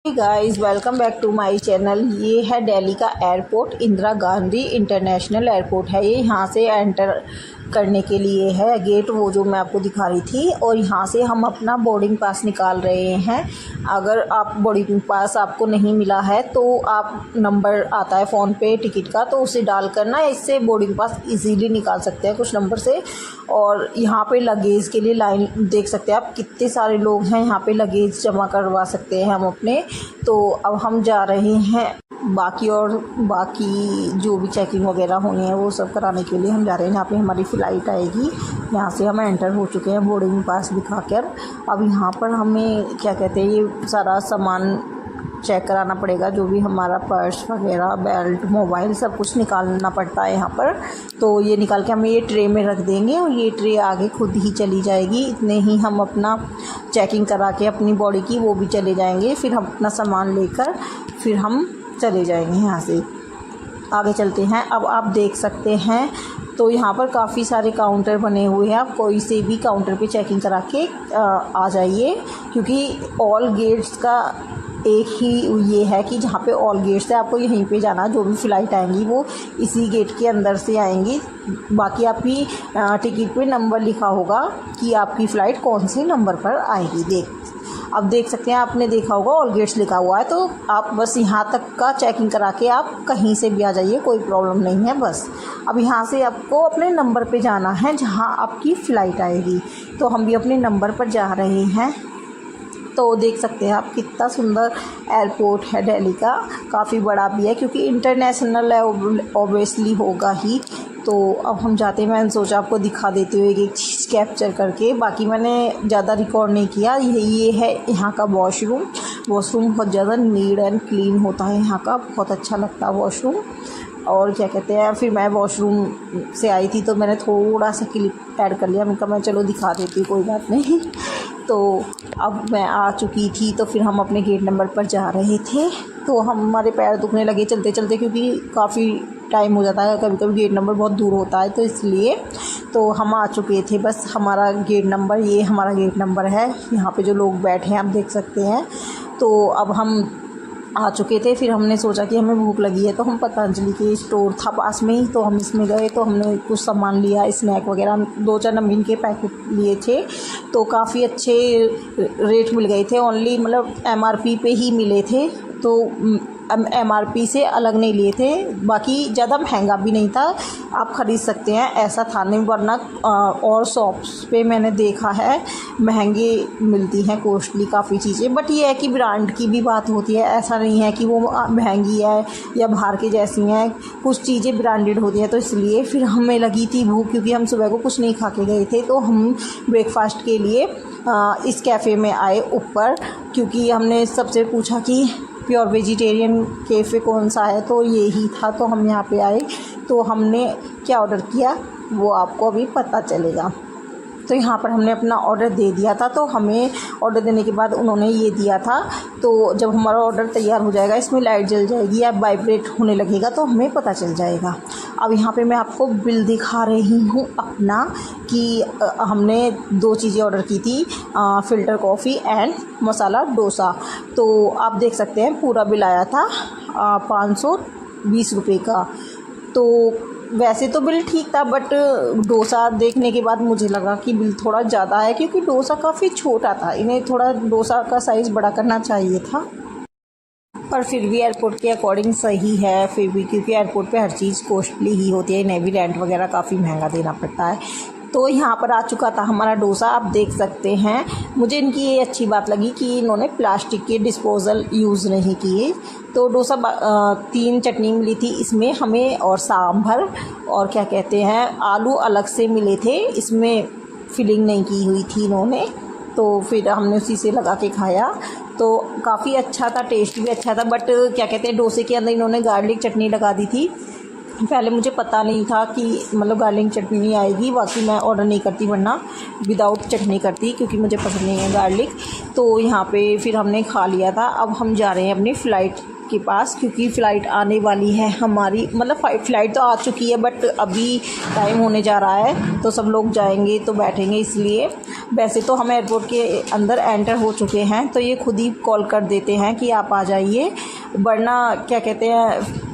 Guys welcome back to my channel. ये है दिल्ली का airport, Indira Gandhi international airport है। ये यहाँ से एंटर करने के लिए है गेट, वो जो मैं आपको दिखा रही थी। और यहाँ से हम अपना बोर्डिंग पास निकाल रहे हैं। अगर आप बोर्डिंग पास आपको नहीं मिला है तो आप नंबर आता है फ़ोन पे टिकट का, तो उसे डाल कर ना इससे बोर्डिंग पास इजीली निकाल सकते हैं कुछ नंबर से। और यहाँ पे लगेज के लिए लाइन देख सकते हैं आप, कितने सारे लोग हैं यहाँ पे लगेज जमा करवा सकते हैं हम अपने। तो अब हम जा रहे हैं बाकी जो भी चेकिंग वगैरह होनी है वो सब कराने के लिए हम जा रहे हैं। यहाँ पे हमारी फ़्लाइट आएगी, यहाँ से हम एंटर हो चुके हैं बोर्डिंग पास दिखाकर। अब यहाँ पर हमें क्या कहते हैं, ये सारा सामान चेक कराना पड़ेगा, जो भी हमारा पर्स वगैरह, बेल्ट, मोबाइल, सब कुछ निकालना पड़ता है यहाँ पर। तो ये निकाल के हमें ये ट्रे में रख देंगे और ये ट्रे आगे खुद ही चली जाएगी। इतने ही हम अपना चेकिंग करा के अपनी बॉडी की वो भी चले जाएंगे। फिर हम अपना सामान लेकर फिर हम चले जाएंगे। यहाँ से आगे चलते हैं। अब आप देख सकते हैं तो यहाँ पर काफ़ी सारे काउंटर बने हुए हैं। आप कोई से भी काउंटर पे चेकिंग करा के आ जाइए, क्योंकि ऑल गेट्स का एक ही ये है कि जहाँ पे ऑल गेट्स है आपको यहीं पे जाना। जो भी फ़्लाइट आएंगी वो इसी गेट के अंदर से आएंगी। बाकी आपकी टिकट पे नंबर लिखा होगा कि आपकी फ़्लाइट कौन से नंबर पर आएगी। अब देख सकते हैं, आपने देखा होगा ऑल गेट्स लिखा हुआ है, तो आप बस यहाँ तक का चेकिंग करा के आप कहीं से भी आ जाइए, कोई प्रॉब्लम नहीं है। बस अब यहाँ से आपको अपने नंबर पे जाना है जहाँ आपकी फ़्लाइट आएगी। तो हम भी अपने नंबर पर जा रहे हैं। तो देख सकते हैं आप कितना सुंदर एयरपोर्ट है दिल्ली का, काफ़ी बड़ा भी है क्योंकि इंटरनेशनल है, ऑब्वियसली होगा ही। तो अब हम जाते हैं, मैंने सोचा आपको दिखा देते हुए एक चीज़ कैप्चर करके। बाकी मैंने ज़्यादा रिकॉर्ड नहीं किया। ये है यहाँ का वॉशरूम बहुत ज़्यादा नीट एंड क्लीन होता है यहाँ का, बहुत अच्छा लगता है वॉशरूम। और क्या कहते हैं, फिर मैं वॉशरूम से आई थी तो मैंने थोड़ा सा क्लिप ऐड कर लिया। मैं चलो दिखा देती हूँ, कोई बात नहीं। तो अब मैं आ चुकी थी, तो फिर हम अपने गेट नंबर पर जा रहे थे। तो हमारे पैर दुखने लगे चलते चलते, क्योंकि काफ़ी टाइम हो जाता है, कभी कभी गेट नंबर बहुत दूर होता है, तो इसलिए। तो हम आ चुके थे, बस हमारा गेट नंबर, ये हमारा गेट नंबर है। यहाँ पे जो लोग बैठे हैं आप देख सकते हैं। तो अब हम आ चुके थे। फिर हमने सोचा कि हमें भूख लगी है, तो हम पतंजलि के स्टोर था पास में ही, तो हम इसमें गए। तो हमने कुछ सामान लिया, स्नैक वगैरह, 2-4 नमकीन के पैकेट लिए थे। तो काफ़ी अच्छे रेट मिल गए थे, ओनली मतलब MRP पे ही मिले थे। तो MRP से अलग नहीं लिए थे, बाकी ज़्यादा महंगा भी नहीं था, आप ख़रीद सकते हैं, ऐसा था नहीं। वरना और शॉप्स पे मैंने देखा है महंगे मिलती हैं, कॉस्टली काफ़ी चीज़ें। बट ये है कि ब्रांड की भी बात होती है, ऐसा नहीं है कि वो महंगी है या बाहर की जैसी हैं, कुछ चीज़ें ब्रांडेड होती हैं। तो इसलिए फिर हमें लगी थी भूख, क्योंकि हम सुबह को कुछ नहीं खा के गए थे। तो हम ब्रेकफास्ट के लिए इस कैफ़े में आए ऊपर, क्योंकि हमने सबसे पूछा कि प्योर वेजिटेरियन कैफ़े कौन सा है, तो ये ही था। तो हम यहाँ पे आए, तो हमने क्या ऑर्डर किया वो आपको अभी पता चलेगा। तो यहाँ पर हमने अपना ऑर्डर दे दिया था। तो हमें ऑर्डर देने के बाद उन्होंने ये दिया था, तो जब हमारा ऑर्डर तैयार हो जाएगा, इसमें लाइट जल जाएगी या वाइब्रेट होने लगेगा, तो हमें पता चल जाएगा। अब यहाँ पे मैं आपको बिल दिखा रही हूँ अपना, कि हमने 2 चीज़ें ऑर्डर की थी, filter coffee and masala dosa. तो आप देख सकते हैं पूरा बिल आया था 520 रुपये का। तो वैसे तो बिल ठीक था, बट डोसा देखने के बाद मुझे लगा कि बिल थोड़ा ज़्यादा है, क्योंकि डोसा काफ़ी छोटा था। इन्हें थोड़ा डोसा का साइज़ बड़ा करना चाहिए था, पर फिर भी एयरपोर्ट के अकॉर्डिंग सही है। फिर भी क्योंकि एयरपोर्ट पे हर चीज़ कॉस्टली ही होती है, इन्हें भी रेंट वगैरह काफ़ी महंगा देना पड़ता है। तो यहाँ पर आ चुका था हमारा डोसा, आप देख सकते हैं। मुझे इनकी ये अच्छी बात लगी कि इन्होंने प्लास्टिक के डिस्पोज़ल यूज़ नहीं किए। तो डोसा 3 चटनी मिली थी इसमें हमें, और सांभर, और क्या कहते हैं, आलू अलग से मिले थे, इसमें फिलिंग नहीं की हुई थी इन्होंने। तो फिर हमने उसी से लगा के खाया, तो काफ़ी अच्छा था, टेस्ट भी अच्छा था। बट क्या कहते हैं, डोसे के अंदर इन्होंने गार्लिक चटनी लगा दी थी, पहले मुझे पता नहीं था कि मतलब गार्लिक चटनी आएगी, बाकी मैं ऑर्डर नहीं करती वरना विदाउट चटनी करती क्योंकि मुझे पसंद नहीं है गार्लिक। तो यहाँ पे फिर हमने खा लिया था। अब हम जा रहे हैं अपनी फ़्लाइट के पास क्योंकि फ़्लाइट आने वाली है हमारी, मतलब फ़्लाइट तो आ चुकी है बट अभी टाइम होने जा रहा है तो सब लोग जाएंगे तो बैठेंगे, इसलिए। वैसे तो हम एयरपोर्ट के अंदर एंटर हो चुके हैं तो ये खुद ही कॉल कर देते हैं कि आप आ जाइए, वरना क्या कहते हैं,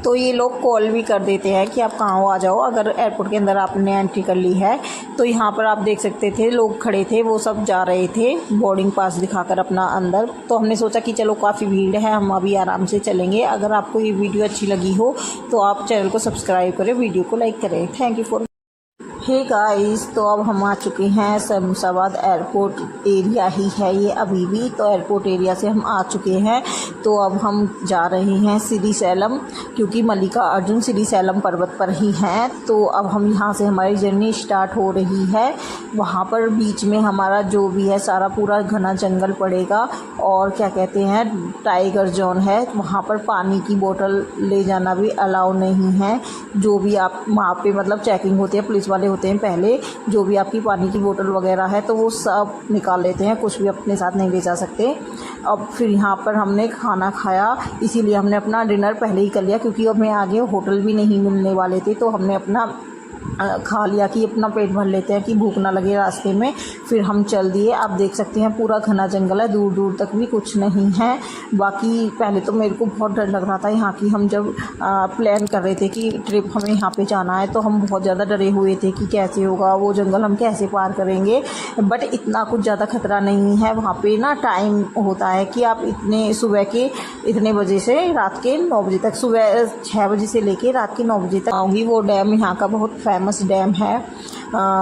तो ये लोग कॉल भी कर देते हैं कि आप कहाँ हो, आ जाओ, अगर एयरपोर्ट के अंदर आपने एंट्री कर ली है। तो यहाँ पर आप देख सकते थे लोग खड़े थे, वो सब जा रहे थे बोर्डिंग पास दिखाकर अपना अंदर। तो हमने सोचा कि चलो काफ़ी भीड़ है, हम अभी आराम से चलेंगे। अगर आपको ये वीडियो अच्छी लगी हो तो आप चैनल को सब्सक्राइब करें, वीडियो को लाइक करें। Thank you for. Hey guys, तो अब हम आ चुके हैं शमशाबाद एयरपोर्ट एरिया ही है ये अभी भी, तो एयरपोर्ट एरिया से हम आ चुके हैं। तो अब हम जा रहे हैं श्रीशैलम क्योंकि मल्लिकार्जुन श्रीशैलम पर्वत पर ही हैं। तो अब हम यहाँ से हमारी जर्नी स्टार्ट हो रही है। वहाँ पर बीच में हमारा जो भी है सारा पूरा घना जंगल पड़ेगा और क्या कहते हैं टाइगर जोन है। वहाँ पर पानी की बोतल ले जाना भी अलाउ नहीं है। जो भी आप वहाँ पे मतलब चेकिंग होती है, पुलिस वाले होते हैं पहले, जो भी आपकी पानी की बोतल वगैरह है तो वो सब निकाल लेते हैं, कुछ भी अपने साथ नहीं ले जा सकते। अब फिर यहाँ पर हमने खाना खाया, इसीलिए हमने अपना डिनर पहले ही कर लिया क्योंकि अब मैं आगे होटल भी नहीं मिलने वाले थे, तो हमने अपना खा लिया कि अपना पेट भर लेते हैं कि भूख ना लगे रास्ते में। फिर हम चल दिए। आप देख सकते हैं पूरा घना जंगल है, दूर दूर तक भी कुछ नहीं है। बाकी पहले तो मेरे को बहुत डर लग रहा था यहाँ की, हम जब प्लान कर रहे थे कि ट्रिप हमें यहाँ पे जाना है तो हम बहुत ज़्यादा डरे हुए थे कि कैसे होगा वो जंगल, हम कैसे पार करेंगे। बट इतना कुछ ज़्यादा खतरा नहीं है। वहाँ पर ना टाइम होता है कि आप इतने सुबह के इतने बजे से रात के 9 बजे तक, सुबह 6 बजे से लेके रात के 9 बजे तक आऊँगी। वो डैम यहाँ का बहुत फेमस डैम है।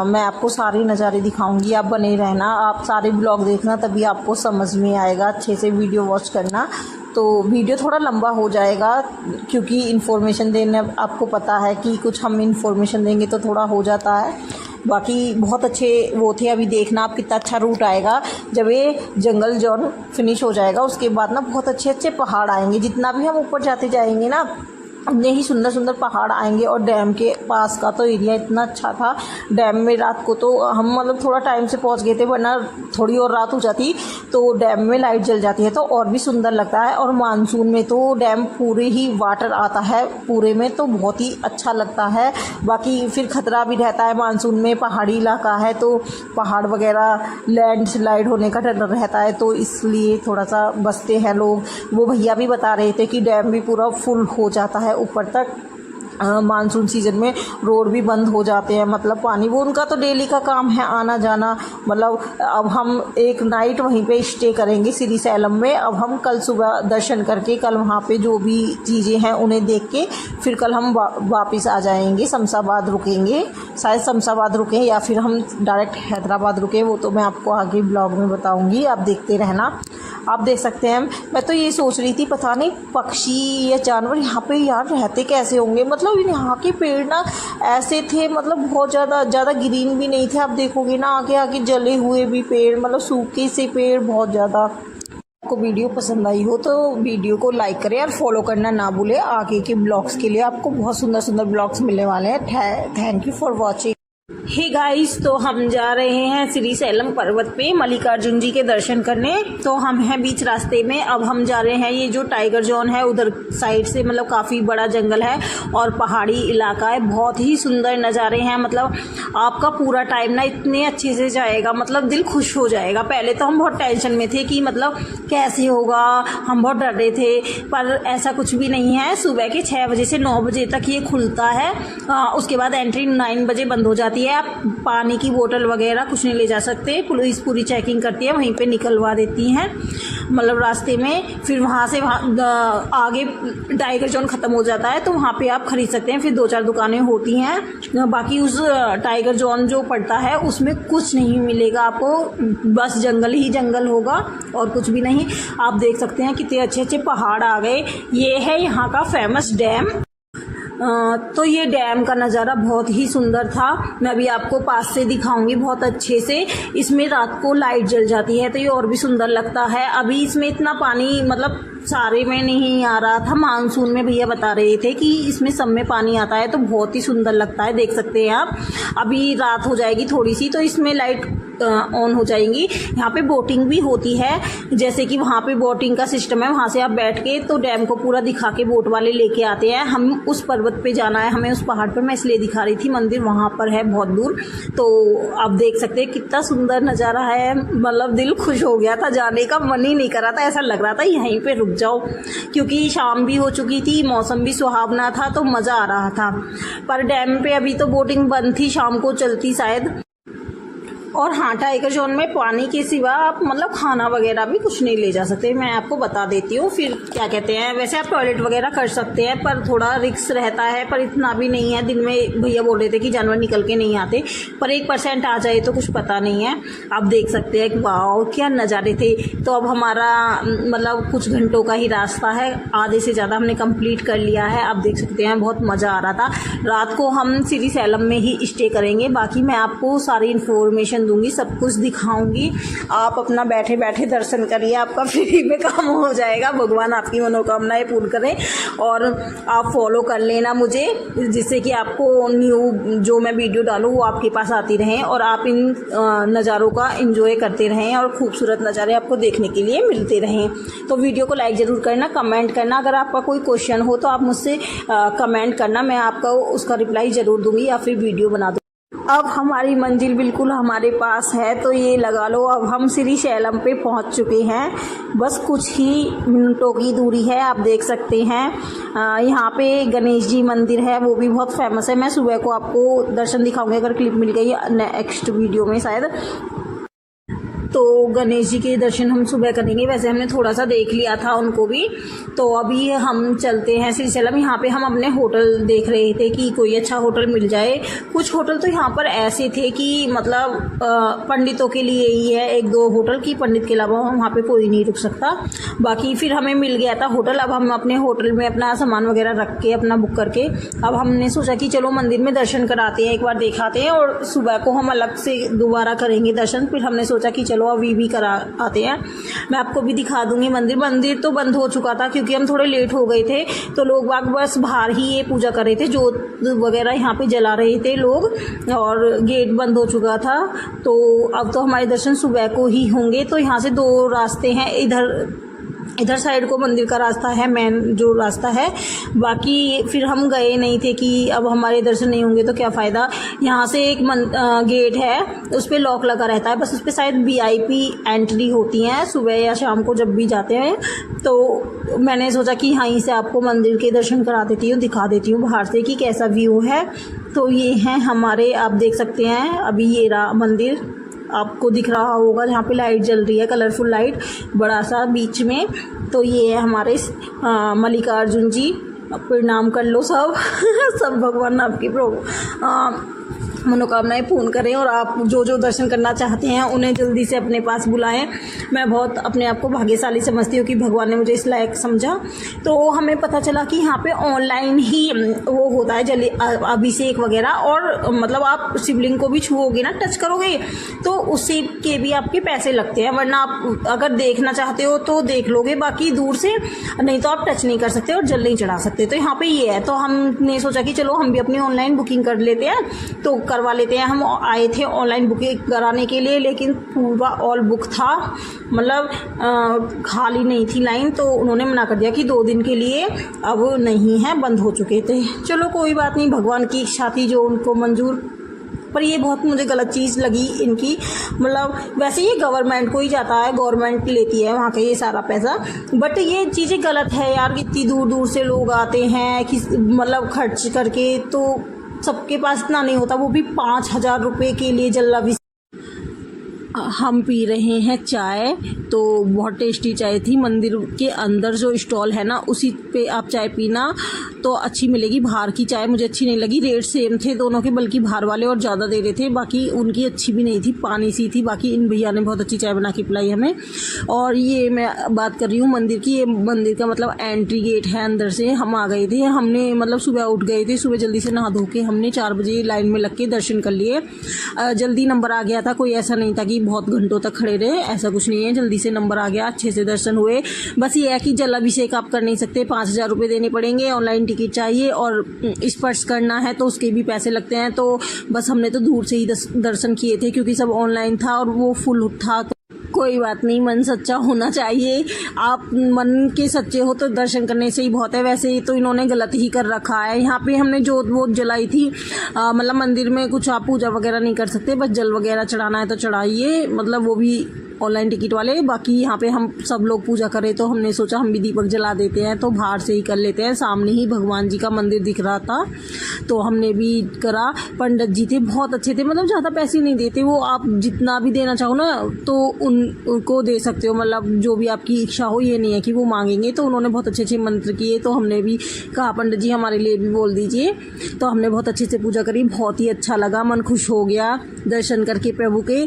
मैं आपको सारे नज़ारे दिखाऊंगी, आप बने रहना, आप सारे ब्लॉग देखना तभी आपको समझ में आएगा। अच्छे से वीडियो वॉच करना। तो वीडियो थोड़ा लंबा हो जाएगा क्योंकि इन्फॉर्मेशन देने, आपको पता है कि कुछ हम इन्फॉर्मेशन देंगे तो थोड़ा हो जाता है। बाकी बहुत अच्छे वो थे। अभी देखना आप कितना अच्छा रूट आएगा। जब ये जंगल जोन फिनिश हो जाएगा उसके बाद ना बहुत अच्छे अच्छे पहाड़ आएंगे। जितना भी हम ऊपर जाते जाएंगे ना उतने ही सुंदर सुंदर पहाड़ आएंगे। और डैम के पास का तो एरिया इतना अच्छा था। डैम में रात को तो हम मतलब थोड़ा टाइम से पहुंच गए थे, वरना थोड़ी और रात हो जाती तो डैम में लाइट जल जाती है तो और भी सुंदर लगता है। और मानसून में तो डैम पूरे ही वाटर आता है पूरे में, तो बहुत ही अच्छा लगता है। बाकी फिर खतरा भी रहता है मानसून में, पहाड़ी इलाका है तो पहाड़ वगैरह लैंडस्लाइड होने का डर रहता है, तो इसलिए थोड़ा सा बचते हैं लोग। वो भैया भी बता रहे थे कि डैम भी पूरा फुल हो जाता है ऊपर तक। मानसून सीज़न में रोड भी बंद हो जाते हैं, मतलब पानी, वो उनका तो डेली का काम है आना जाना। मतलब अब हम एक नाइट वहीं पे स्टे करेंगे श्रीशैलम में। अब हम कल सुबह दर्शन करके कल वहाँ पे जो भी चीज़ें हैं उन्हें देख के फिर कल हम वापस आ जाएंगे। शमशाबाद रुकेंगे, शायद शमशाबाद रुकें या फिर हम डायरेक्ट हैदराबाद रुकें, वो तो मैं आपको आगे ब्लॉग में बताऊँगी, आप देखते रहना। आप देख सकते हैं, मैं तो ये सोच रही थी पता नहीं पक्षी या जानवर यहाँ पे यार रहते कैसे होंगे। मतलब यहाँ के पेड़ ना ऐसे थे, मतलब बहुत ज़्यादा ग्रीन भी नहीं थे। आप देखोगे ना आगे आगे जले हुए भी पेड़, मतलब सूखे से पेड़ बहुत ज़्यादा। आपको वीडियो पसंद आई हो तो वीडियो को लाइक करें और फॉलो करना ना भूलें। आगे के ब्लॉग्स के लिए आपको बहुत सुंदर सुंदर ब्लॉग्स मिलने वाले हैं। Thank you for watching. Hey guys, तो हम जा रहे हैं श्रीशैलम पर्वत पे मल्लिकार्जुन जी के दर्शन करने। तो हम हैं बीच रास्ते में। अब हम जा रहे हैं, ये जो टाइगर जोन है उधर साइड से, मतलब काफ़ी बड़ा जंगल है और पहाड़ी इलाका है, बहुत ही सुंदर नज़ारे हैं। मतलब आपका पूरा टाइम ना इतने अच्छे से जाएगा, मतलब दिल खुश हो जाएगा। पहले तो हम बहुत टेंशन में थे कि मतलब कैसे होगा, हम बहुत डर रहे थे, पर ऐसा कुछ भी नहीं है। सुबह के 6 बजे से 9 बजे तक ये खुलता है, उसके बाद एंट्री 9 बजे बंद हो जाती है। आप पानी की बोतल वगैरह कुछ नहीं ले जा सकते, पुलिस पूरी चेकिंग करती है, वहीं पे निकलवा देती हैं मतलब रास्ते में। फिर वहाँ से आगे टाइगर जोन ख़त्म हो जाता है तो वहाँ पे आप खरीद सकते हैं। फिर 2-4 दुकानें होती हैं। बाकी उस टाइगर जोन जो पड़ता है उसमें कुछ नहीं मिलेगा आपको, बस जंगल ही जंगल होगा और कुछ भी नहीं। आप देख सकते हैं कितने अच्छे अच्छे पहाड़ आ गए। ये है यहाँ का फेमस डैम। तो ये डैम का नज़ारा बहुत ही सुंदर था। मैं अभी आपको पास से दिखाऊंगी बहुत अच्छे से। इसमें रात को लाइट जल जाती है तो ये और भी सुंदर लगता है। अभी इसमें इतना पानी मतलब सारे में नहीं आ रहा था, मानसून में भैया बता रहे थे कि इसमें सब में पानी आता है तो बहुत ही सुंदर लगता है। देख सकते हैं आप, अभी रात हो जाएगी थोड़ी सी तो इसमें लाइट ऑन हो जाएंगी। यहाँ पे बोटिंग भी होती है, जैसे कि वहाँ पे बोटिंग का सिस्टम है, वहाँ से आप बैठ के तो डैम को पूरा दिखा के बोट वाले लेके आते हैं। हम उस पर्वत पे जाना है हमें, उस पहाड़ पर, मैं इसलिए दिखा रही थी। मंदिर वहाँ पर है बहुत दूर, तो आप देख सकते हैं कितना सुंदर नज़ारा है। मतलब दिल खुश हो गया था, जाने का मन ही नहीं कर रहा था, ऐसा लग रहा था यहीं पे रुक जाओ, क्योंकि शाम भी हो चुकी थी, मौसम भी सुहावना था तो मज़ा आ रहा था। पर डैम पे अभी तो बोटिंग बंद थी, शाम को चलती शायद। और हाँ, टाइगर जोन में पानी के सिवा आप मतलब खाना वगैरह भी कुछ नहीं ले जा सकते, मैं आपको बता देती हूँ। फिर क्या कहते हैं, वैसे आप टॉयलेट वगैरह कर सकते हैं पर थोड़ा रिस्क रहता है, पर इतना भी नहीं है। दिन में भैया बोल रहे थे कि जानवर निकल के नहीं आते, पर 1% आ जाए तो कुछ पता नहीं है। आप देख सकते हैं कि वाह क्या नज़ारे थे। तो अब हमारा मतलब कुछ घंटों का ही रास्ता है, आधे से ज़्यादा हमने कंप्लीट कर लिया है। आप देख सकते हैं बहुत मज़ा आ रहा था। रात को हम श्री सैलम में ही स्टे करेंगे, बाकी मैं आपको सारी इन्फॉर्मेशन दूंगी, सब कुछ दिखाऊंगी। आप अपना बैठे बैठे दर्शन करिए, आपका फ्री में काम हो जाएगा। भगवान आपकी मनोकामनाएं पूर्ण करें। और आप फॉलो कर लेना मुझे, जिससे कि आपको न्यू जो मैं वीडियो डालूँ वो आपके पास आती रहें और आप इन नज़ारों का एंजॉय करते रहें और खूबसूरत नज़ारे आपको देखने के लिए मिलते रहें। तो वीडियो को लाइक ज़रूर करना, कमेंट करना। अगर आपका कोई क्वेश्चन हो तो आप मुझसे कमेंट करना, मैं आपका उसका रिप्लाई ज़रूर दूँगी या फिर वीडियो बना दूँगी। अब हमारी मंजिल बिल्कुल हमारे पास है, तो ये लगा लो अब हम श्री सैलम पे पहुंच चुके हैं। बस कुछ ही मिनटों की दूरी है। आप देख सकते हैं यहाँ पे गणेश जी मंदिर है, वो भी बहुत फेमस है। मैं सुबह को आपको दर्शन दिखाऊंगी अगर क्लिप मिल गई नेक्स्ट वीडियो में शायद। तो गणेश जी के दर्शन हम सुबह करेंगे, वैसे हमने थोड़ा सा देख लिया था उनको भी। तो अभी हम चलते हैं श्री सैलम। यहाँ पे हम अपने होटल देख रहे थे कि कोई अच्छा होटल मिल जाए। कुछ होटल तो यहाँ पर ऐसे थे कि मतलब पंडितों के लिए ही है, 1-2 होटल की, पंडित के अलावा वहाँ पे कोई नहीं रुक सकता। बाकी फिर हमें मिल गया था होटल। अब हम अपने होटल में अपना सामान वगैरह रख के अपना बुक करके अब हमने सोचा कि चलो मंदिर में दर्शन कराते हैं, एक बार दिखाते हैं और सुबह को हम अलग से दोबारा करेंगे दर्शन। फिर हमने सोचा कि चलो अभी भी करा आते हैं, मैं आपको भी दिखा दूंगी मंदिर। मंदिर तो बंद हो चुका था क्योंकि हम थोड़े लेट हो गए थे, तो लोग बाग बस बाहर ही ये पूजा कर रहे थे, जोत वगैरह यहाँ पे जला रहे थे लोग, और गेट बंद हो चुका था। तो अब तो हमारे दर्शन सुबह को ही होंगे। तो यहाँ से 2 रास्ते हैं, इधर साइड को मंदिर का रास्ता है, मेन जो रास्ता है। बाकी फिर हम गए नहीं थे कि अब हमारे दर्शन नहीं होंगे तो क्या फ़ायदा। यहाँ से एक गेट है, उस पर लॉक लगा रहता है, बस उस पर शायद VIP एंट्री होती हैं सुबह या शाम को जब भी जाते हैं। तो मैंने सोचा कि यहीं से आपको मंदिर के दर्शन करा देती हूँ, दिखा देती हूँ बाहर से कि कैसा व्यू है। तो ये हैं हमारे, आप देख सकते हैं अभी ये रहा मंदिर, आपको दिख रहा होगा जहाँ पे लाइट जल रही है, कलरफुल लाइट बड़ा सा बीच में। तो ये है हमारे मल्लिकार्जुन जी, प्रणाम कर लो सब सब भगवान आपकी मनोकामनाएं पूर्ण करें और आप जो जो दर्शन करना चाहते हैं उन्हें जल्दी से अपने पास बुलाएं। मैं बहुत अपने आप को भाग्यशाली समझती हूँ कि भगवान ने मुझे इस लायक समझा। तो हमें पता चला कि यहाँ पे ऑनलाइन ही वो होता है जल अभिषेक वगैरह, और मतलब आप शिवलिंग को भी छुओगे ना, टच करोगे तो उससे के भी आपके पैसे लगते हैं, वरना आप अगर देखना चाहते हो तो देख लोगे, बाकी दूर से, नहीं तो आप टच नहीं कर सकते और जल नहीं चढ़ा सकते। तो यहाँ पे ये है, तो हमने सोचा कि चलो हम भी अपनी ऑनलाइन बुकिंग कर लेते हैं, तो करवा लेते हैं। हम आए थे ऑनलाइन बुकिंग कराने के लिए, लेकिन पूरा ऑल बुक था, मतलब खाली नहीं थी लाइन। तो उन्होंने मना कर दिया कि 2 दिन के लिए अब नहीं है, बंद हो चुके थे। चलो कोई बात नहीं, भगवान की इच्छा थी जो उनको मंजूर। पर ये बहुत मुझे गलत चीज़ लगी इनकी, मतलब वैसे ये गवर्नमेंट को ही जाता है, गवर्नमेंट लेती है वहाँ का ये सारा पैसा, बट ये चीज़ें गलत है यार। इतनी दूर दूर से लोग आते हैं कि मतलब खर्च करके, तो सबके पास इतना नहीं होता, वो भी 5000 रुपये के लिए जलाभिषेक। हम पी रहे हैं चाय, तो बहुत टेस्टी चाय थी। मंदिर के अंदर जो स्टॉल है ना, उसी पे आप चाय पीना तो अच्छी मिलेगी। बाहर की चाय मुझे अच्छी नहीं लगी, रेट सेम थे दोनों के, बल्कि बाहर वाले और ज़्यादा दे रहे थे, बाकी उनकी अच्छी भी नहीं थी, पानी सी थी। बाकी इन भैया ने बहुत अच्छी चाय बना के पिलाई हमें। और ये मैं बात कर रही हूँ मंदिर की, ये मंदिर का मतलब एंट्री गेट है, अंदर से हम आ गए थे। हमने मतलब सुबह उठ गए थे, सुबह जल्दी से नहा धो के हमने 4 बजे लाइन में लग के दर्शन कर लिए। जल्दी नंबर आ गया था, कोई ऐसा नहीं था कि बहुत घंटों तक खड़े रहे, ऐसा कुछ नहीं है, जल्दी से नंबर आ गया, अच्छे से दर्शन हुए। बस ये है कि जल अभिषेक आप कर नहीं सकते, 5,000 रुपये देने पड़ेंगे, ऑनलाइन टिकट चाहिए, और स्पर्श करना है तो उसके भी पैसे लगते हैं। तो बस हमने तो दूर से ही दर्शन किए थे, क्योंकि सब ऑनलाइन था और वो फुल था। तो कोई बात नहीं, मन सच्चा होना चाहिए। आप मन के सच्चे हो तो दर्शन करने से ही बहुत है। वैसे ही तो इन्होंने गलत ही कर रखा है। यहाँ पे हमने जोत वोत जलाई थी, मतलब मंदिर में कुछ आप पूजा वगैरह नहीं कर सकते, बस जल वगैरह चढ़ाना है तो चढ़ाइए, मतलब वो भी ऑनलाइन टिकट वाले। बाकी यहाँ पे हम सब लोग पूजा करें तो हमने सोचा हम भी दीपक जला देते हैं, तो बाहर से ही कर लेते हैं। सामने ही भगवान जी का मंदिर दिख रहा था तो हमने भी करा। पंडित जी थे, बहुत अच्छे थे, मतलब ज़्यादा पैसे नहीं देते वो, आप जितना भी देना चाहो ना तो उनको दे सकते हो, मतलब जो भी आपकी इच्छा हो, ये नहीं है कि वो मांगेंगे। तो उन्होंने बहुत अच्छे अच्छे मंत्र किए, तो हमने भी कहा पंडित जी हमारे लिए भी बोल दीजिए। तो हमने बहुत अच्छे से पूजा करी, बहुत ही अच्छा लगा, मन खुश हो गया दर्शन करके प्रभु के।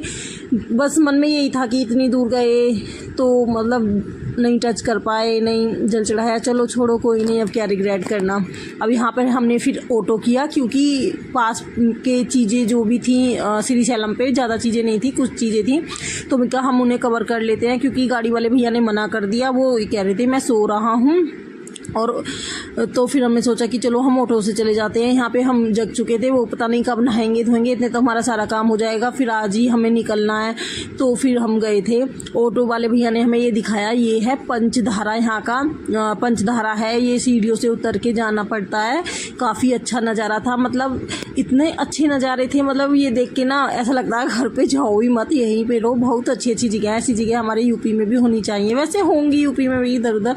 बस मन में यही था कि इतनी दूर गए तो मतलब नहीं टच कर पाए, नहीं जल चढ़ाया, चलो छोड़ो कोई नहीं, अब क्या रिग्रेट करना। अब यहाँ पर हमने फिर ऑटो किया, क्योंकि पास के चीज़ें जो भी थी श्री शैलम पे ज़्यादा चीज़ें नहीं थी, कुछ चीज़ें थी, तो मैं कहा हम उन्हें कवर कर लेते हैं, क्योंकि गाड़ी वाले भैया ने मना कर दिया। वो कह रहे थे मैं सो रहा हूँ, और तो फिर हमने सोचा कि चलो हम ऑटो से चले जाते हैं। यहाँ पे हम जग चुके थे, वो पता नहीं कब नहाएंगे धोएंगे, इतने तो हमारा सारा काम हो जाएगा, फिर आज ही हमें निकलना है। तो फिर हम गए थे, ऑटो वाले भैया ने हमें ये दिखाया, ये है पंचधारा, यहाँ का पंचधारा है, ये सीढ़ियों से उतर के जाना पड़ता है। काफ़ी अच्छा नज़ारा था, मतलब इतने अच्छे नज़ारे थे, मतलब ये देख के ना ऐसा लगता है घर पे जाओ ही मत, यहीं पे रहो। बहुत अच्छी अच्छी जगह है, ऐसी जगह हमारे यूपी में भी होनी चाहिए। वैसे होंगी यूपी में भी इधर उधर,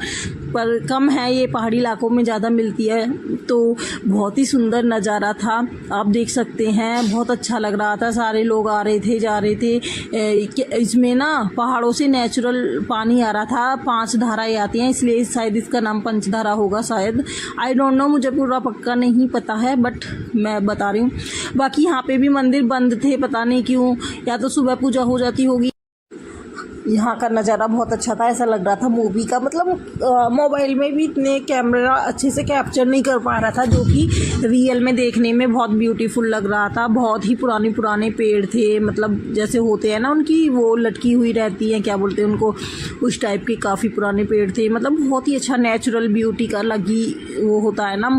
पर कम है, ये पहाड़ी इलाकों में ज़्यादा मिलती है। तो बहुत ही सुंदर नज़ारा था, आप देख सकते हैं, बहुत अच्छा लग रहा था। सारे लोग आ रहे थे जा रहे थे। इसमें ना पहाड़ों से नेचुरल पानी आ रहा था, 5 धाराएं आती हैं, इसलिए शायद इसका नाम पंचधारा होगा शायद, आई डोंट नो, मुझे पूरा पक्का नहीं पता है, बट मैं बता रही हूँ। बाकी यहाँ पे भी मंदिर बंद थे, पता नहीं क्यों, या तो सुबह पूजा हो जाती होगी। यहाँ का नज़ारा बहुत अच्छा था, ऐसा लग रहा था मूवी का, मतलब मोबाइल में भी इतने कैमरा अच्छे से कैप्चर नहीं कर पा रहा था, जो कि रियल में देखने में बहुत ब्यूटीफुल लग रहा था। बहुत ही पुराने पेड़ थे, मतलब जैसे होते हैं ना उनकी वो लटकी हुई रहती हैं, क्या बोलते हैं उनको, उस टाइप के काफ़ी पुराने पेड़ थे। मतलब बहुत ही अच्छा नेचुरल ब्यूटी का अलग ही वो होता है ना,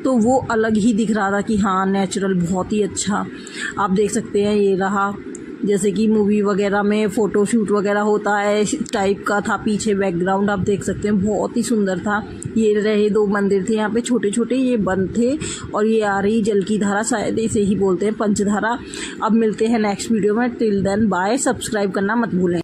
तो वो अलग ही दिख रहा था कि हाँ नेचुरल बहुत ही अच्छा। आप देख सकते हैं, ये रहा जैसे कि मूवी वगैरह में फ़ोटो शूट वगैरह होता है, इस टाइप का था पीछे बैकग्राउंड, आप देख सकते हैं, बहुत ही सुंदर था। ये रहे 2 मंदिर थे यहाँ पे छोटे छोटे, ये बंद थे, और ये आ रही जल की धारा, शायद इसे ही बोलते हैं पंचधारा। अब मिलते हैं नेक्स्ट वीडियो में, टिल देन बाय, सब्सक्राइब करना मत भूलें।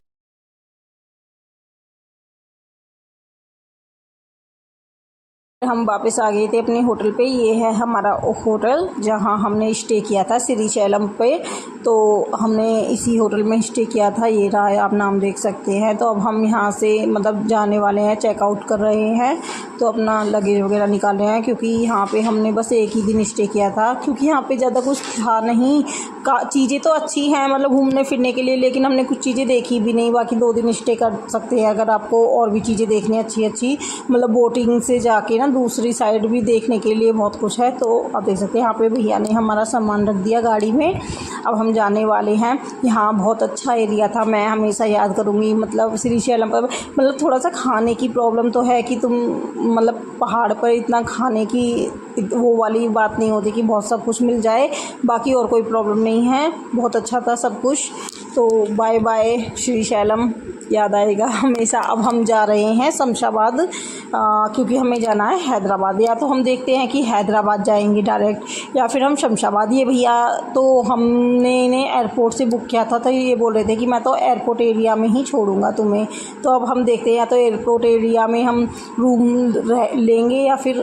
हम वापस आ गए थे अपने होटल पे। ये है हमारा होटल जहाँ हमने स्टे किया था श्री शैलम पे, तो हमने इसी होटल में स्टे किया था। ये रहा है, आप नाम देख सकते हैं। तो अब हम यहाँ से मतलब जाने वाले हैं, चेकआउट कर रहे हैं, तो अपना लगेज वगैरह निकाल रहे हैं, क्योंकि यहाँ पे हमने बस एक ही दिन स्टे किया था, क्योंकि यहाँ पे ज़्यादा कुछ था नहीं। चीज़ें तो अच्छी हैं मतलब घूमने फिरने के लिए, लेकिन हमने कुछ चीज़ें देखी भी नहीं। बाकी 2 दिन स्टे कर सकते हैं अगर आपको और भी चीज़ें देखनी अच्छी, मतलब बोटिंग से जाके ना दूसरी साइड भी देखने के लिए बहुत कुछ है। तो आप देख सकते हैं, यहाँ पे भैया ने हमारा सामान रख दिया गाड़ी में। अब हम जाने वाले हैं। यहाँ बहुत अच्छा एरिया था, मैं हमेशा याद करूँगी। मतलब श्री शैलम पर मतलब थोड़ा सा खाने की प्रॉब्लम तो है कि तुम मतलब पहाड़ पर इतना खाने की वो वाली बात नहीं होती कि बहुत सब कुछ मिल जाए, बाकी और कोई प्रॉब्लम नहीं है। बहुत अच्छा था सब कुछ। तो बाय बाय श्री शैलम, याद आएगा हमेशा। अब हम जा रहे हैं शमशाबाद, क्योंकि हमें जाना है हैदराबाद। या तो हम देखते हैं कि हैदराबाद जाएंगे डायरेक्ट, या फिर हम शमशाबाद। ये भैया तो हमने इन्हें एयरपोर्ट से बुक किया था, तो ये बोल रहे थे कि मैं तो एयरपोर्ट एरिया में ही छोड़ूंगा तुम्हें। तो अब हम देखते हैं, या तो एयरपोर्ट एरिया में हम रूम लेंगे या फिर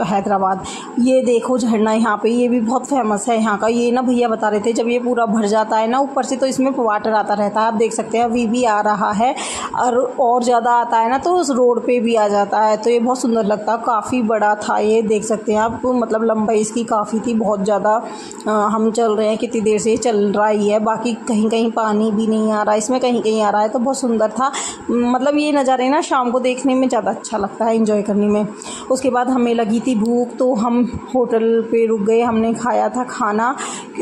हैदराबाद। ये देखो झरना यहाँ पे, ये भी बहुत फेमस है यहाँ का। ये ना भैया बता रहे थे जब ये पूरा भर जाता है ना ऊपर से, तो इसमें वाटर आता रहता है। आप देख सकते हैं अभी भी आ रहा है और ज़्यादा आता है ना तो उस रोड पे भी आ जाता है, तो ये बहुत सुंदर लगता है। काफ़ी बड़ा था ये, देख सकते हैं आप, मतलब लंबाई इसकी काफ़ी थी, बहुत ज़्यादा। हम चल रहे हैं कितनी देर से चल रहा ही है, बाकी कहीं कहीं पानी भी नहीं आ रहा है, इसमें कहीं कहीं आ रहा है, तो बहुत सुंदर था। मतलब ये नज़ारे ना शाम को देखने में ज़्यादा अच्छा लगता है, एंजॉय करने में। उसके बाद हमें लगी थी भूख, तो हम होटल पे रुक गए, हमने खाया था खाना।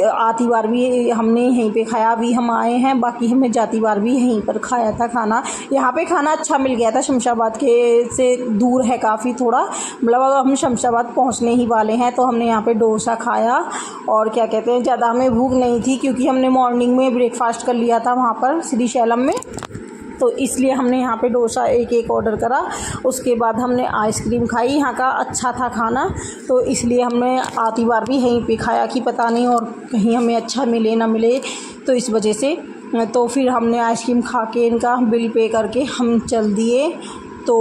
आती बार भी हमने यहीं पे खाया, अभी हम आए हैं, बाकी हमें जाती बार भी यहीं पर खाया था खाना। यहाँ पे खाना अच्छा मिल गया था, शमशाबाद के से दूर है काफ़ी थोड़ा, मतलब अगर हम शमशाबाद पहुँचने ही वाले हैं, तो हमने यहाँ पे डोसा खाया। और क्या कहते हैं, ज़्यादा हमें भूख नहीं थी क्योंकि हमने मॉर्निंग में ब्रेकफास्ट कर लिया था वहाँ पर श्रीशैलम में, तो इसलिए हमने यहाँ पे डोसा एक ऑर्डर करा। उसके बाद हमने आइसक्रीम खाई, यहाँ का अच्छा था खाना, तो इसलिए हमने आती बार भी यहीं पे खाया कि पता नहीं और कहीं हमें अच्छा मिले ना मिले, तो इस वजह से। तो फिर हमने आइसक्रीम खा के इनका बिल पे करके हम चल दिए। तो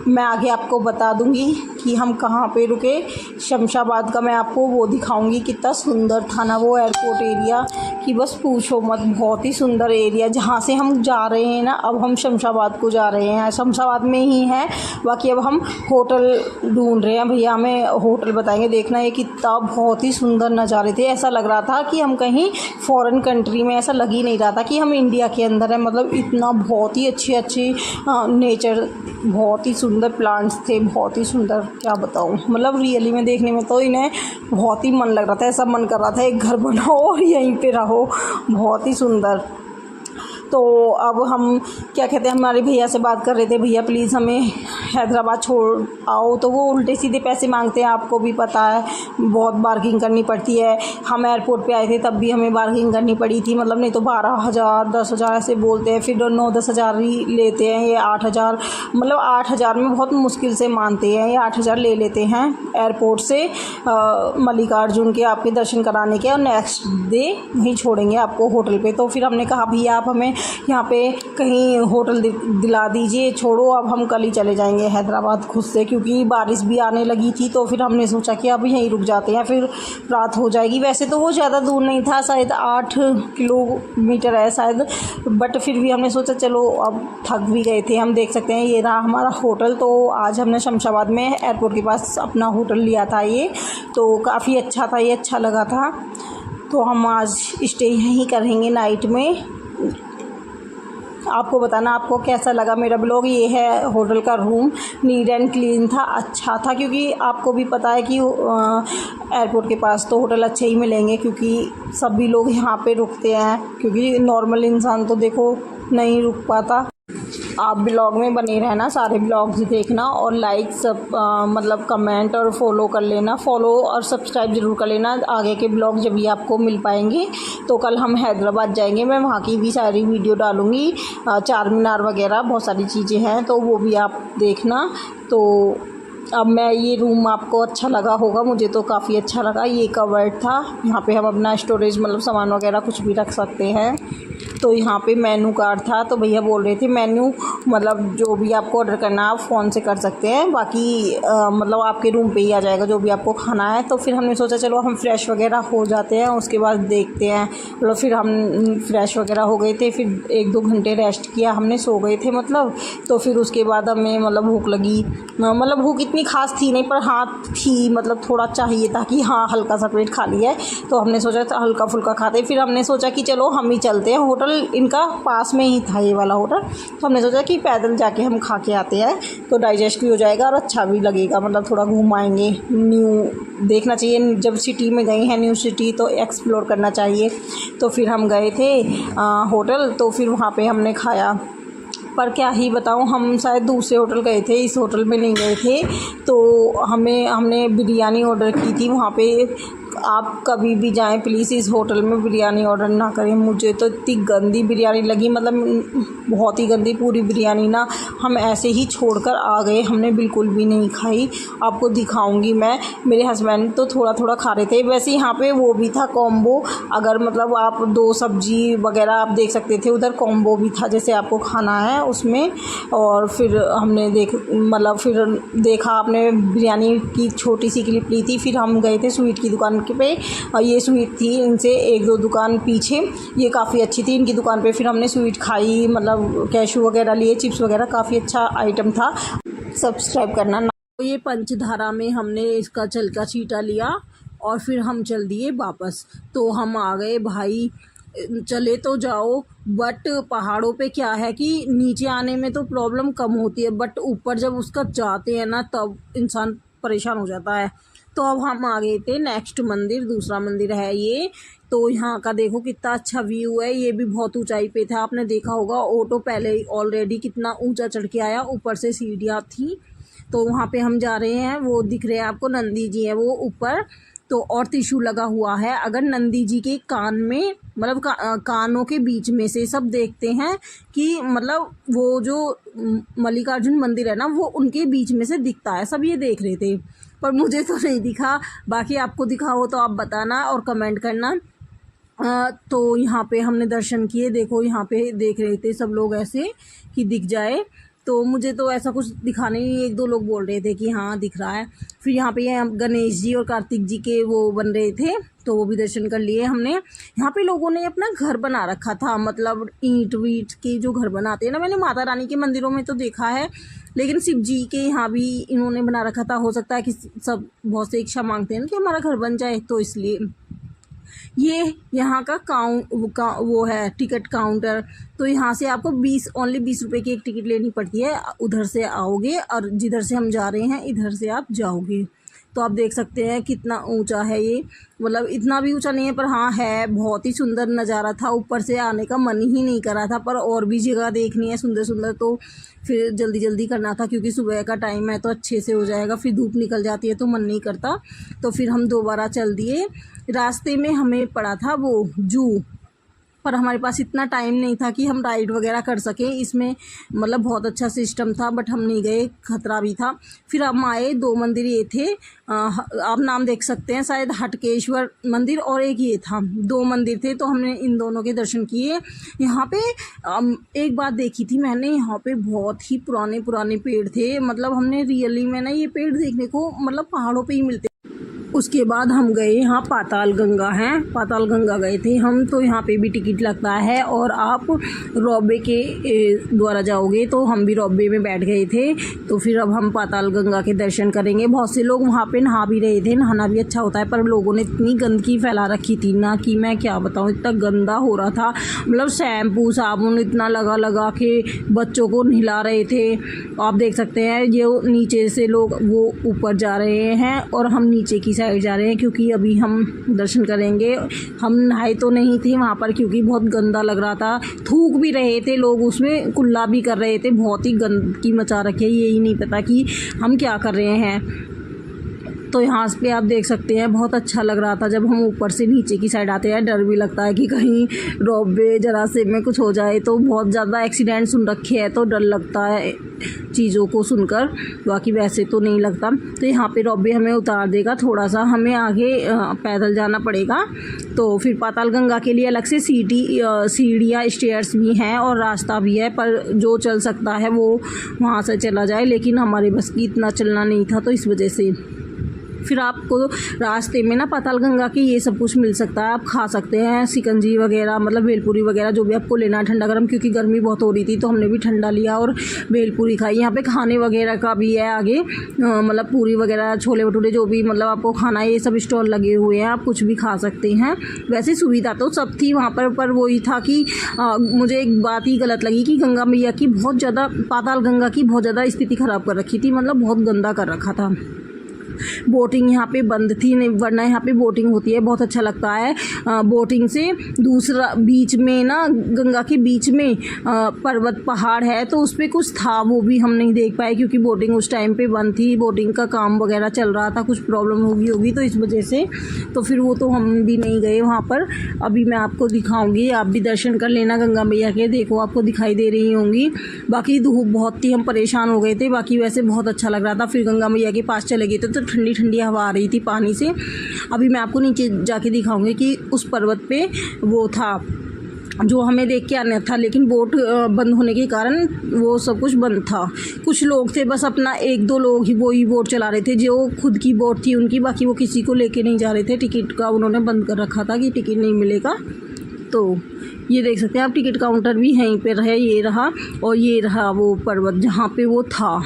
मैं आगे आपको बता दूंगी कि हम कहाँ पे रुके। शमशाबाद का मैं आपको वो दिखाऊंगी, कितना सुंदर था ना वो एयरपोर्ट एरिया कि बस पूछो मत, बहुत ही सुंदर एरिया। जहाँ से हम जा रहे हैं ना, अब हम शमशाबाद को जा रहे हैं, शमशाबाद में ही हैं, बाकी अब हम होटल ढूंढ रहे हैं। भैया हमें होटल बताएंगे। देखना ये कितना बहुत ही सुंदर नज़ारे थे, ऐसा लग रहा था कि हम कहीं फॉरेन कंट्री में, ऐसा लग ही नहीं रहा था कि हम इंडिया के अंदर हैं। मतलब इतना बहुत ही अच्छी नेचर, बहुत ही सुंदर प्लांट्स थे, बहुत ही सुंदर, क्या बताऊँ। मतलब रियली में देखने में तो इन्हें बहुत ही मन लग रहा था, ऐसा मन कर रहा था एक घर बनाओ और यहीं पे रहो, बहुत ही सुंदर। तो अब हम क्या कहते हैं, हमारे भैया से बात कर रहे थे, भैया प्लीज़ हमें हैदराबाद छोड़ आओ, तो वो उल्टे सीधे पैसे मांगते हैं, आपको भी पता है, बहुत बार्गिंग करनी पड़ती है। हम एयरपोर्ट पे आए थे तब भी हमें बार्गिंग करनी पड़ी थी, मतलब नहीं तो 12,000 10,000 ऐसे बोलते हैं, फिर 9-10 हज़ार ही लेते हैं, ये 8,000, मतलब 8,000 में बहुत मुश्किल से मानते हैं, ये 8,000 ले लेते हैं एयरपोर्ट से मल्लिकार्जुन के आपके दर्शन कराने के, और नेक्स्ट डे वहीं छोड़ेंगे आपको होटल पे। तो फिर हमने कहा भैया आप हमें यहाँ पे कहीं होटल दिला दीजिए, छोड़ो अब हम कल ही चले जाएंगे हैदराबाद खुद से, क्योंकि बारिश भी आने लगी थी। तो फिर हमने सोचा कि अब यहीं रुक जाते हैं, फिर रात हो जाएगी। वैसे तो वो ज़्यादा दूर नहीं था, शायद 8 किलोमीटर है शायद, बट फिर भी हमने सोचा चलो, अब थक भी गए थे। हम देख सकते हैं ये रहा हमारा होटल। तो आज हमने शमशाबाद में एयरपोर्ट के पास अपना होटल लिया था ये, तो काफ़ी अच्छा था, ये अच्छा लगा था। तो हम आज स्टे यहीं करेंगे नाइट में। आपको बताना आपको कैसा लगा मेरा ब्लॉग। ये है होटल का रूम, नीट एंड क्लीन था, अच्छा था, क्योंकि आपको भी पता है कि एयरपोर्ट के पास तो होटल अच्छे ही मिलेंगे, क्योंकि सभी लोग यहाँ पे रुकते हैं, क्योंकि नॉर्मल इंसान तो देखो नहीं रुक पाता। आप ब्लॉग में बने रहना, सारे ब्लॉग्स देखना, और लाइक सब मतलब कमेंट और फॉलो कर लेना, फॉलो और सब्सक्राइब ज़रूर कर लेना। आगे के ब्लॉग जब भी आपको मिल पाएंगे। तो कल हम हैदराबाद जाएंगे, मैं वहाँ की भी सारी वीडियो डालूँगी, चार मीनार वगैरह बहुत सारी चीज़ें हैं, तो वो भी आप देखना। तो अब मैं, ये रूम आपको अच्छा लगा होगा, मुझे तो काफ़ी अच्छा लगा। ये कवर्ड था, यहाँ पे हम अपना स्टोरेज मतलब सामान वगैरह कुछ भी रख सकते हैं। तो यहाँ पे मेनू कार्ड था, तो भैया बोल रहे थे मेन्यू मतलब जो भी आपको ऑर्डर करना है आप फ़ोन से कर सकते हैं, बाकी मतलब आपके रूम पे ही आ जाएगा जो भी आपको खाना है। तो फिर हमने सोचा चलो हम फ्रेश वगैरह हो जाते हैं, उसके बाद देखते हैं। मतलब फिर हम फ्रेश वगैरह हो गए थे, फिर 1-2 घंटे रेस्ट किया हमने, सो गए थे मतलब। तो फिर उसके बाद हमें मतलब भूख लगी, मतलब भूख इतनी खास थी नहीं, पर हाँ थी, मतलब थोड़ा चाहिए था कि हाँ हल्का सा पेट खाली है, तो हमने सोचा था हल्का फुल्का खाते। फिर हमने सोचा कि चलो हम ही चलते हैं, होटल इनका पास में ही था ये वाला होटल, तो हमने सोचा कि पैदल जाके हम खा के आते हैं, तो डाइजेस्ट भी हो जाएगा और अच्छा भी लगेगा, मतलब थोड़ा घुमाएंगे। न्यू देखना चाहिए, जब सिटी में गए हैं न्यू सिटी तो एक्सप्लोर करना चाहिए। तो फिर हम गए थे होटल, तो फिर वहाँ पे हमने खाया, पर क्या ही बताऊं, हम शायद दूसरे होटल गए थे, इस होटल में नहीं गए थे। तो हमने बिरयानी ऑर्डर की थी वहाँ पे। आप कभी भी जाएं प्लीज़ इस होटल में बिरयानी ऑर्डर ना करें, मुझे तो इतनी गंदी बिरयानी लगी, मतलब बहुत ही गंदी पूरी बिरयानी ना, हम ऐसे ही छोड़कर आ गए, हमने बिल्कुल भी नहीं खाई। आपको दिखाऊंगी मैं, मेरे हस्बैंड तो थोड़ा थोड़ा खा रहे थे। वैसे यहाँ पे वो भी था कॉम्बो, अगर मतलब आप 2 सब्जी वगैरह आप देख सकते थे, उधर कॉम्बो भी था जैसे आपको खाना है उसमें। और फिर हमने फिर देखा, आपने बिरयानी की छोटी सी क्लिप ली थी, फिर हम गए थे स्वीट की दुकान पे ये स्वीट थी इनसे 1-2 दुकान पीछे, ये काफ़ी अच्छी थी इनकी दुकान पे। फिर हमने स्वीट खाई, मतलब कैशू वगैरह लिए, चिप्स वगैरह, काफ़ी अच्छा आइटम था। सब्सक्राइब करना ना। तो ये पंचधारा में हमने इसका चलका चीटा लिया और फिर हम चल दिए वापस। तो हम आ गए भाई, चले तो जाओ बट पहाड़ों पे क्या है कि नीचे आने में तो प्रॉब्लम कम होती है, बट ऊपर जब उसका जाते हैं ना तब इंसान परेशान हो जाता है। तो अब हम आ गए थे नेक्स्ट मंदिर, दूसरा मंदिर है ये। तो यहाँ का देखो कितना अच्छा व्यू है, ये भी बहुत ऊंचाई पे था, आपने देखा होगा। ऑटो पहले ऑलरेडी कितना ऊंचा चढ़ के आया, ऊपर से सीढ़ियाँ थी। तो वहाँ पे हम जा रहे हैं, वो दिख रहे हैं आपको, नंदी जी हैं वो ऊपर। तो और त्रिशूल लगा हुआ है। अगर नंदी जी के कान में, मतलब कानों के बीच में से सब देखते हैं कि मतलब वो जो मल्लिकार्जुन मंदिर है ना, वो उनके बीच में से दिखता है। सब ये देख रहे थे पर मुझे तो नहीं दिखा। बाकी आपको दिखा हो तो आप बताना और कमेंट करना। तो यहाँ पे हमने दर्शन किए। देखो यहाँ पे देख रहे थे सब लोग ऐसे कि दिख जाए, तो मुझे तो ऐसा कुछ दिखा नहीं। 1-2 लोग बोल रहे थे कि हाँ दिख रहा है। फिर यहाँ पे गणेश जी और कार्तिक जी के वो बन रहे थे, तो वो भी दर्शन कर लिए हमने। यहाँ पे लोगों ने अपना घर बना रखा था, मतलब ईंट वीट के जो घर बनाते हैं ना, मैंने माता रानी के मंदिरों में तो देखा है, लेकिन शिव जी के यहाँ भी इन्होंने बना रखा था। हो सकता है कि सब बहुत से इच्छा मांगते हैं कि हमारा घर बन जाए, तो इसलिए। ये यहाँ का वो है टिकट काउंटर। तो यहाँ से आपको ओनली 20 रुपये की एक टिकट लेनी पड़ती है। उधर से आओगे और जिधर से हम जा रहे हैं इधर से आप जाओगे। तो आप देख सकते हैं कितना ऊंचा है ये, मतलब इतना भी ऊंचा नहीं है पर हाँ है, बहुत ही सुंदर नज़ारा था। ऊपर से आने का मन ही नहीं कर रहा था, पर और भी जगह देखनी है सुंदर सुंदर, तो फिर जल्दी जल्दी करना था क्योंकि सुबह का टाइम है तो अच्छे से हो जाएगा। फिर धूप निकल जाती है तो मन नहीं करता, तो फिर हम दोबारा चल दिए। रास्ते में हमें पड़ा था वो जू, पर हमारे पास इतना टाइम नहीं था कि हम राइड वगैरह कर सकें इसमें। मतलब बहुत अच्छा सिस्टम था बट हम नहीं गए, खतरा भी था। फिर हम आए, 2 मंदिर ये थे, आप नाम देख सकते हैं शायद, हटकेश्वर मंदिर और एक ये था। 2 मंदिर थे तो हमने इन दोनों के दर्शन किए। यहाँ पे एक बात देखी थी मैंने, यहाँ पे बहुत ही पुराने पुराने पेड़ थे। मतलब हमने रियली में ना ये पेड़ देखने को मतलब पहाड़ों पे ही मिलते। उसके बाद हम गए, यहाँ पाताल गंगा है, पाताल गंगा गए थे हम। तो यहाँ पे भी टिकट लगता है और आप रोपवे के द्वारा जाओगे, तो हम भी रोपवे में बैठ गए थे। तो फिर अब हम पाताल गंगा के दर्शन करेंगे। बहुत से लोग वहाँ पे नहा भी रहे थे, नहाना भी अच्छा होता है, पर लोगों ने इतनी गंदगी फैला रखी थी ना कि मैं क्या बताऊँ, इतना गंदा हो रहा था। मतलब शैम्पू साबुन इतना लगा के बच्चों को नहला रहे थे। आप देख सकते हैं ये नीचे से लोग वो ऊपर जा रहे हैं और हम नीचे की साइड जा रहे हैं, क्योंकि अभी हम दर्शन करेंगे। हम नहाए तो नहीं थे वहाँ पर क्योंकि बहुत गंदा लग रहा था, थूक भी रहे थे लोग, उसमें कुल्ला भी कर रहे थे, बहुत ही गंदगी मचा रखी है, यही नहीं पता कि हम क्या कर रहे हैं। तो यहाँ पे आप देख सकते हैं बहुत अच्छा लग रहा था। जब हम ऊपर से नीचे की साइड आते हैं डर भी लगता है कि कहीं रोपवे जरा से में कुछ हो जाए, तो बहुत ज़्यादा एक्सीडेंट सुन रखे हैं तो डर लगता है चीज़ों को सुनकर, बाकी वैसे तो नहीं लगता। तो यहाँ पे रोपवे हमें उतार देगा, थोड़ा सा हमें आगे पैदल जाना पड़ेगा। तो फिर पाताल गंगा के लिए अलग से सीढ़ियाँ स्टेयर्स भी हैं और रास्ता भी है, पर जो चल सकता है वो वहाँ से चला जाए, लेकिन हमारे बस की इतना चलना नहीं था, तो इस वजह से। फिर आपको रास्ते में ना पाताल गंगा के ये सब कुछ मिल सकता है, आप खा सकते हैं सिकंजी वगैरह, मतलब भेलपूरी वगैरह, जो भी आपको लेना है ठंडा गर्म, क्योंकि गर्मी बहुत हो रही थी तो हमने भी ठंडा लिया और भेलपूरी खाई। यहाँ पे खाने वगैरह का भी है आगे, मतलब पूरी वगैरह, छोले भटूरे, जो भी मतलब आपको खाना है, ये सब स्टॉल लगे हुए हैं, आप कुछ भी खा सकते हैं। वैसे सुविधा तो सब थी वहाँ पर वही था कि मुझे एक बात ही गलत लगी कि गंगा मैया की बहुत ज़्यादा, पाताल गंगा की बहुत ज़्यादा स्थिति ख़राब कर रखी थी, मतलब बहुत गंदा कर रखा था। बोटिंग यहाँ पे बंद थी, नहीं वरना यहाँ पे बोटिंग होती है, बहुत अच्छा लगता है बोटिंग से। दूसरा बीच में ना, गंगा के बीच में पर्वत पहाड़ है, तो उस पर कुछ था, वो भी हम नहीं देख पाए क्योंकि बोटिंग उस टाइम पे बंद थी, बोटिंग का काम वगैरह चल रहा था, कुछ प्रॉब्लम होगी तो इस वजह से, तो फिर वो तो हम भी नहीं गए वहाँ पर। अभी मैं आपको दिखाऊंगी, आप भी दर्शन कर लेना गंगा मैया के, देखो आपको दिखाई दे रही होंगी। बाकी धूप बहुत थी, हम परेशान हो गए थे, बाकी वैसे बहुत अच्छा लग रहा था। फिर गंगा मैया के पास चले गए तो ठंडी ठंडी हवा आ रही थी पानी से। अभी मैं आपको नीचे जाके दिखाऊंगी कि उस पर्वत पे वो था जो हमें देख के आना था, लेकिन बोट बंद होने के कारण वो सब कुछ बंद था। कुछ लोग थे, बस अपना 1-2 लोग ही वो ही बोट चला रहे थे, जो खुद की बोट थी उनकी, बाकी वो किसी को लेके नहीं जा रहे थे। टिकट का उन्होंने बंद कर रखा था कि टिकट नहीं मिलेगा। तो ये देख सकते हैं आप, टिकट काउंटर भी यहीं पर है, ये रहा, और ये रहा वो पर्वत जहाँ पे वो था।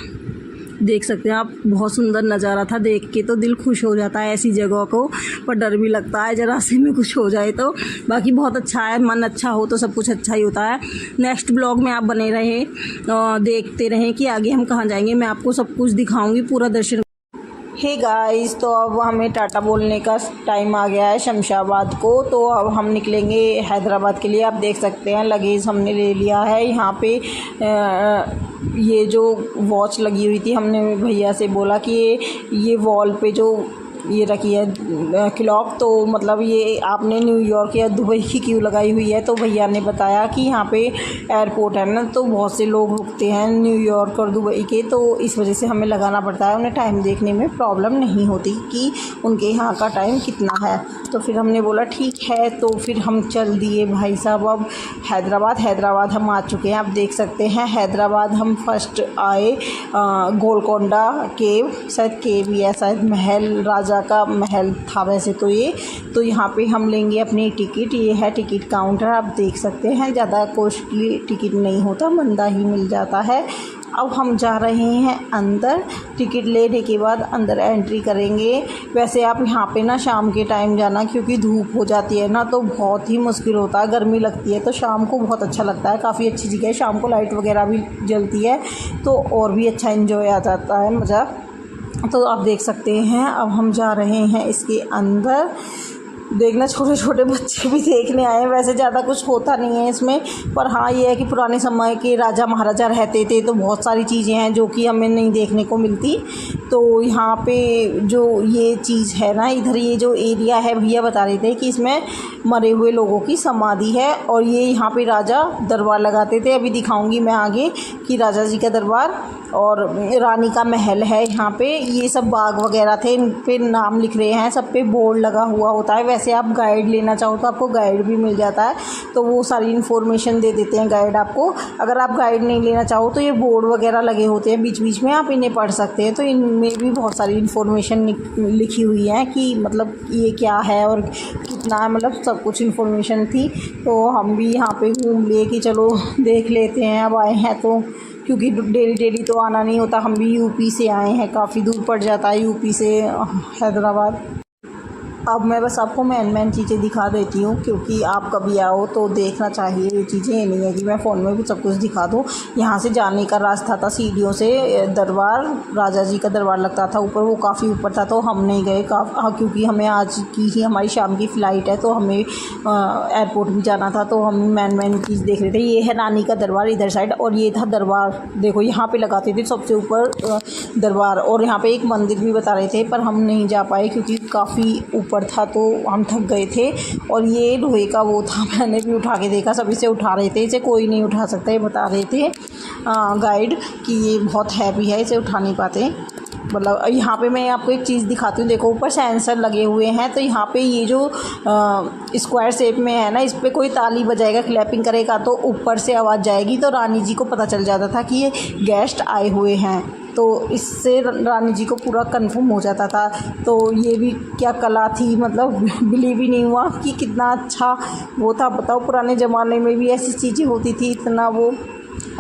देख सकते हैं आप, बहुत सुंदर नज़ारा था, देख के तो दिल खुश हो जाता है ऐसी जगह को, पर डर भी लगता है ज़रा से में कुछ हो जाए तो। बाकी बहुत अच्छा है, मन अच्छा हो तो सब कुछ अच्छा ही होता है। नेक्स्ट ब्लॉग में आप बने रहें, देखते रहें कि आगे हम कहाँ जाएंगे, मैं आपको सब कुछ दिखाऊंगी, पूरा दर्शन। हे गाइस, तो अब हमें टाटा बोलने का टाइम आ गया है शमशाबाद को। तो अब हम निकलेंगे हैदराबाद के लिए। आप देख सकते हैं लगेज हमने ले लिया है। यहाँ पे ये जो वॉच लगी हुई थी, हमने भैया से बोला कि ये वॉल पे जो ये रखी है क्लॉक, तो मतलब ये आपने न्यूयॉर्क या दुबई की क्यों लगाई हुई है। तो भैया ने बताया कि यहाँ पे एयरपोर्ट है ना, तो बहुत से लोग रुकते हैं न्यूयॉर्क और दुबई के, तो इस वजह से हमें लगाना पड़ता है। उन्हें टाइम देखने में प्रॉब्लम नहीं होती कि उनके यहाँ का टाइम कितना है। तो फिर हमने बोला ठीक है, तो फिर हम चल दिए भाई साहब अब हैदराबाद हम आ चुके हैं। आप देख सकते हैं हैदराबाद हम फर्स्ट आए गोलकोंडा केव, शायद केव ही है, शायद महल, राजा का महल था वैसे तो ये। तो यहाँ पे हम लेंगे अपनी टिकट, ये है टिकट काउंटर। आप देख सकते हैं ज़्यादा कॉस्टली टिकट नहीं होता, मंदा ही मिल जाता है। अब हम जा रहे हैं अंदर, टिकट लेने के बाद अंदर एंट्री करेंगे। वैसे आप यहाँ पे ना शाम के टाइम जाना, क्योंकि धूप हो जाती है ना तो बहुत ही मुश्किल होता है, गर्मी लगती है। तो शाम को बहुत अच्छा लगता है, काफ़ी अच्छी जगह है, शाम को लाइट वगैरह भी जलती है तो और भी अच्छा एंजॉय आ जाता है, मज़ा। तो आप देख सकते हैं अब हम जा रहे हैं इसके अंदर। देखना, छोटे छोटे बच्चे भी देखने आए हैं। वैसे ज़्यादा कुछ होता नहीं है इसमें, पर हाँ ये है कि पुराने समय के राजा महाराजा रहते थे, तो बहुत सारी चीज़ें हैं जो कि हमें नहीं देखने को मिलती। तो यहाँ पे जो ये चीज़ है ना, इधर ये जो एरिया है, भैया बता रहे थे कि इसमें मरे हुए लोगों की समाधि है, और ये यहाँ पे राजा दरबार लगाते थे। अभी दिखाऊंगी मैं आगे कि राजा जी का दरबार और रानी का महल है। यहाँ पे ये सब बाग वगैरह थे, इन पे नाम लिख रहे हैं, सब पे बोर्ड लगा हुआ होता है। वैसे आप गाइड लेना चाहो तो आपको गाइड भी मिल जाता है, तो वो सारी इन्फॉर्मेशन दे देते हैं गाइड आपको। अगर आप गाइड नहीं लेना चाहो तो ये बोर्ड वगैरह लगे होते हैं बीच बीच में, आप इन्हें पढ़ सकते हैं। तो इनमें भी बहुत सारी इन्फॉर्मेशन लिखी हुई है कि मतलब ये क्या है और कितना है, मतलब सब कुछ इन्फॉर्मेशन थी। तो हम भी यहाँ पे घूम लिए कि चलो देख लेते हैं, अब आए हैं तो, क्योंकि डेली तो आना नहीं होता। हम भी यूपी से आए हैं, काफ़ी दूर पड़ जाता है यूपी से हैदराबाद। अब मैं बस आपको मेन चीज़ें दिखा देती हूँ, क्योंकि आप कभी आओ तो देखना चाहिए ये चीज़ें। ये नहीं है कि मैं फ़ोन में भी सब कुछ दिखा दूँ। यहाँ से जाने का रास्ता था सीढ़ियों से, दरबार राजा जी का दरबार लगता था ऊपर, वो काफ़ी ऊपर था, तो हम नहीं गए क्योंकि हमें आज की ही हमारी शाम की फ़्लाइट है, तो हमें एयरपोर्ट भी जाना था। तो हम मेन चीज़ देख रहे थे। ये है रानी का दरबार इधर साइड, और ये था दरबार। देखो यहाँ पर लगाते थे सबसे ऊपर दरबार, और यहाँ पर एक मंदिर भी बता रहे थे, पर हम नहीं जा पाए क्योंकि काफ़ी ऊपर था, तो हम थक गए थे। और ये लोहे का वो था, मैंने भी उठा के देखा, सभी से उठा रहे थे, इसे कोई नहीं उठा सकता, ये बता रहे थे गाइड कि ये बहुत हैवी है, इसे उठा नहीं पाते। मतलब यहाँ पे मैं आपको एक चीज़ दिखाती हूँ, देखो ऊपर सेंसर लगे हुए हैं, तो यहाँ पे ये जो स्क्वायर शेप में है ना, इस पर कोई ताली बजाएगा, क्लैपिंग करेगा तो ऊपर से आवाज़ जाएगी, तो रानी जी को पता चल जाता था कि ये गेस्ट आए हुए हैं। तो इससे रानी जी को पूरा कंफर्म हो जाता था। तो ये भी क्या कला थी, मतलब बिलीव ही नहीं हुआ कि कितना अच्छा वो था। बताओ पुराने ज़माने में भी ऐसी चीज़ें होती थी, इतना वो।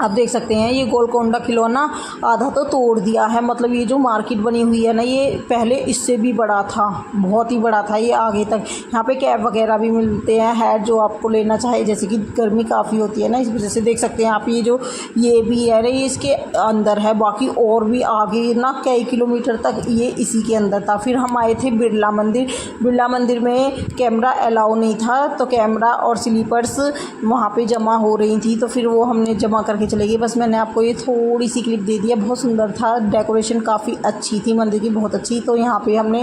आप देख सकते हैं ये गोलकोंडा किला ना आधा तो तोड़ दिया है, मतलब ये जो मार्केट बनी हुई है ना, ये पहले इससे भी बड़ा था, बहुत ही बड़ा था ये आगे तक। यहाँ पे कैब वगैरह भी मिलते हैं, हैट जो आपको लेना चाहे, जैसे कि गर्मी काफ़ी होती है ना, इस वजह से देख सकते हैं आप। ये जो ये भी है ना, ये इसके अंदर है, बाकी और भी आगे ना कई किलोमीटर तक ये इसी के अंदर था। फिर हम आए थे बिरला मंदिर में कैमरा अलाउ नहीं था, तो कैमरा और स्लीपर्स वहाँ पर जमा हो रही थी, तो फिर वो हमने जमा करके चले गए। बस मैंने आपको ये थोड़ी सी क्लिप दे दिया, बहुत सुंदर था, डेकोरेशन काफ़ी अच्छी थी मंदिर की, बहुत अच्छी। तो यहाँ पे हमने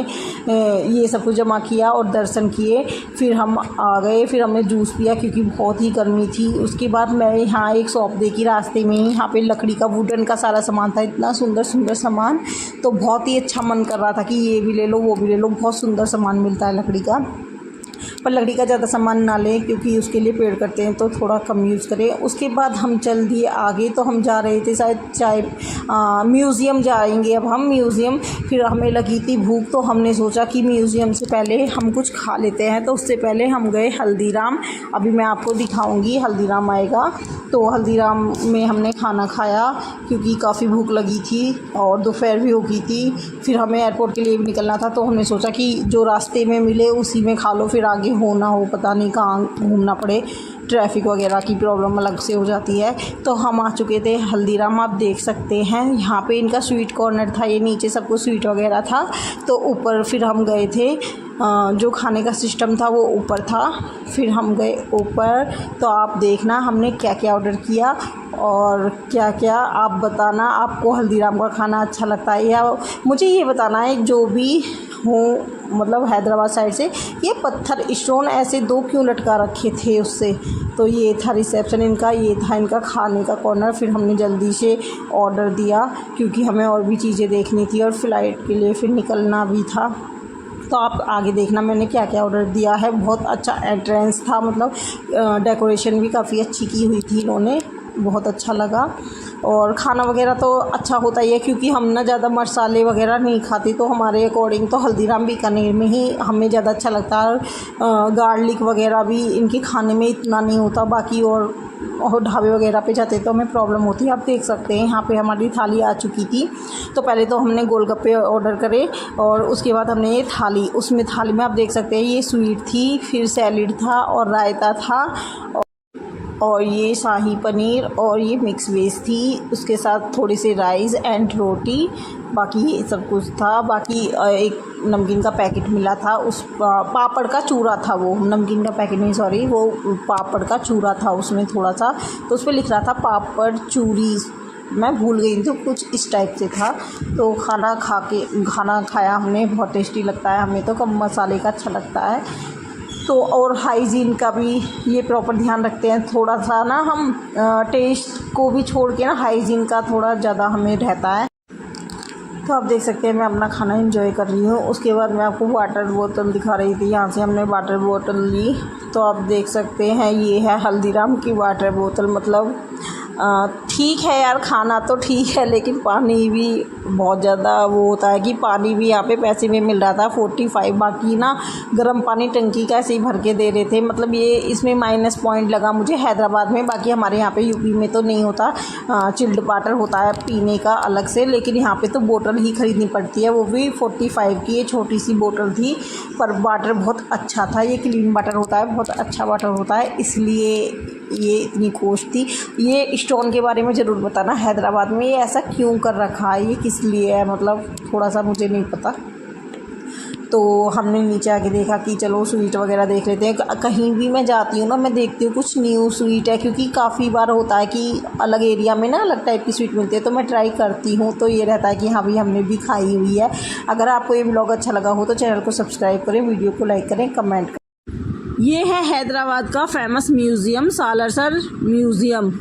ये सब कुछ जमा किया और दर्शन किए, फिर हम आ गए। फिर हमने जूस पिया क्योंकि बहुत ही गर्मी थी। उसके बाद मैं यहाँ एक शॉप देखी रास्ते में ही, यहाँ पे लकड़ी का वुडन का सारा सामान था, इतना सुंदर सामान, तो बहुत ही अच्छा मन कर रहा था कि ये भी ले लो वो भी ले लो, बहुत सुंदर सामान मिलता है लकड़ी का। पर लकड़ी का ज़्यादा सामान ना लें क्योंकि उसके लिए पेड़ करते हैं, तो थोड़ा कम यूज़ करें। उसके बाद हम चल दिए आगे, तो हम जा रहे थे शायद म्यूज़ियम जाएंगे अब हम म्यूज़ियम। फिर हमें लगी थी भूख, तो हमने सोचा कि म्यूज़ियम से पहले हम कुछ खा लेते हैं, तो उससे पहले हम गए हल्दीराम। अभी मैं आपको दिखाऊंगी, हल्दीराम आएगा तो हल्दीराम में हमने खाना खाया क्योंकि काफ़ी भूख लगी थी और दोपहर भी हो गई थी। फिर हमें एयरपोर्ट के लिए भी निकलना था, तो हमने सोचा कि जो रास्ते में मिले उसी में खा लो, फिर आगे हो ना हो पता नहीं कहाँ घूमना पड़े, ट्रैफिक वगैरह की प्रॉब्लम अलग से हो जाती है। तो हम आ चुके थे हल्दीराम, आप देख सकते हैं यहाँ पे इनका स्वीट कॉर्नर था, ये नीचे सब कुछ स्वीट वगैरह था। तो ऊपर फिर हम गए थे, जो खाने का सिस्टम था वो ऊपर था। फिर हम गए ऊपर, तो आप देखना हमने क्या क्या ऑर्डर किया और क्या क्या आप बताना आपको हल्दीराम का खाना अच्छा लगता है, या मुझे ये बताना है जो भी हो मतलब हैदराबाद साइड से, ये पत्थर स्टोन ऐसे 2 क्यों लटका रखे थे उससे। तो ये था रिसेप्शन इनका, ये था इनका खाने का कॉर्नर। फिर हमने जल्दी से ऑर्डर दिया क्योंकि हमें और भी चीज़ें देखनी थी और फ़्लाइट के लिए फिर निकलना भी था। तो आप आगे देखना मैंने क्या क्या ऑर्डर दिया है। बहुत अच्छा एंट्रेंस था, मतलब डेकोरेशन भी काफ़ी अच्छी की हुई थी इन्होंने, बहुत अच्छा लगा। और खाना वगैरह तो अच्छा होता ही है क्योंकि हम ना ज़्यादा मसाले वगैरह नहीं खाते, तो हमारे अकॉर्डिंग तो हल्दीराम बीकानेर में ही हमें ज़्यादा अच्छा लगता है। गार्लिक वगैरह भी इनके खाने में इतना नहीं होता, बाकी और ढाबे वगैरह पे जाते तो हमें प्रॉब्लम होती है। आप देख सकते हैं यहाँ पे हमारी थाली आ चुकी थी। तो पहले तो हमने गोलगप्पे ऑर्डर करे और उसके बाद हमने ये थाली, उसमें थाली में आप देख सकते हैं ये स्वीट थी, फिर सैलेड था और रायता था और ये शाही पनीर और ये मिक्स वेज थी, उसके साथ थोड़ी सी राइस एंड रोटी, बाकी ये सब कुछ था। बाकी एक नमकीन का पैकेट मिला था, उस पापड़ का चूरा था, वो नमकीन का पैकेट नहीं सॉरी, वो पापड़ का चूरा था उसमें थोड़ा सा, तो उस पर लिख रहा था पापड़ चूरी, मैं भूल गई थी, कुछ इस टाइप से था। तो खाना खाया हमने, बहुत टेस्टी लगता है हमें तो, कम मसाले का अच्छा लगता है। तो और हाइजीन का भी ये प्रॉपर ध्यान रखते हैं थोड़ा सा ना, हम टेस्ट को भी छोड़ के ना हाइजीन का थोड़ा ज़्यादा हमें रहता है। तो आप देख सकते हैं मैं अपना खाना एंजॉय कर रही हूँ। उसके बाद मैं आपको वाटर बोतल दिखा रही थी, यहाँ से हमने वाटर बोतल ली। तो आप देख सकते हैं ये है हल्दीराम की वाटर बोतल, मतलब ठीक है यार, खाना तो ठीक है लेकिन पानी भी बहुत ज़्यादा वो होता है कि पानी भी यहाँ पे पैसे में मिल रहा था 45, बाकी ना गर्म पानी टंकी का ऐसे ही भर के दे रहे थे। मतलब ये इसमें माइनस पॉइंट लगा मुझे हैदराबाद में, बाकी हमारे यहाँ पे यूपी में तो नहीं होता, चिल्ड वाटर होता है पीने का अलग से, लेकिन यहाँ पे तो बोतल ही ख़रीदनी पड़ती है, वो भी 45 की। ये छोटी सी बोतल थी पर वाटर बहुत अच्छा था, ये क्लीन वाटर होता है, बहुत अच्छा वाटर होता है, इसलिए ये इतनी कॉस्ट थी। ये स्टोन के बारे में ज़रूर बताना हैदराबाद में ये ऐसा क्यों कर रखा है, ये किस लिए है, मतलब थोड़ा सा मुझे नहीं पता। तो हमने नीचे आके देखा कि चलो स्वीट वगैरह देख लेते हैं। कहीं भी मैं जाती हूँ ना, मैं देखती हूँ कुछ न्यू स्वीट है, क्योंकि काफ़ी बार होता है कि अलग एरिया में ना अलग टाइप की स्वीट मिलती है, तो मैं ट्राई करती हूँ। तो ये रहता है कि हाँ भाई हमने भी खाई हुई है। अगर आपको ये ब्लॉग अच्छा लगा हो तो चैनल को सब्सक्राइब करें, वीडियो को लाइक करें, कमेंट करें। ये है हैदराबाद का फेमस म्यूज़ियम, सालासर म्यूज़ियम।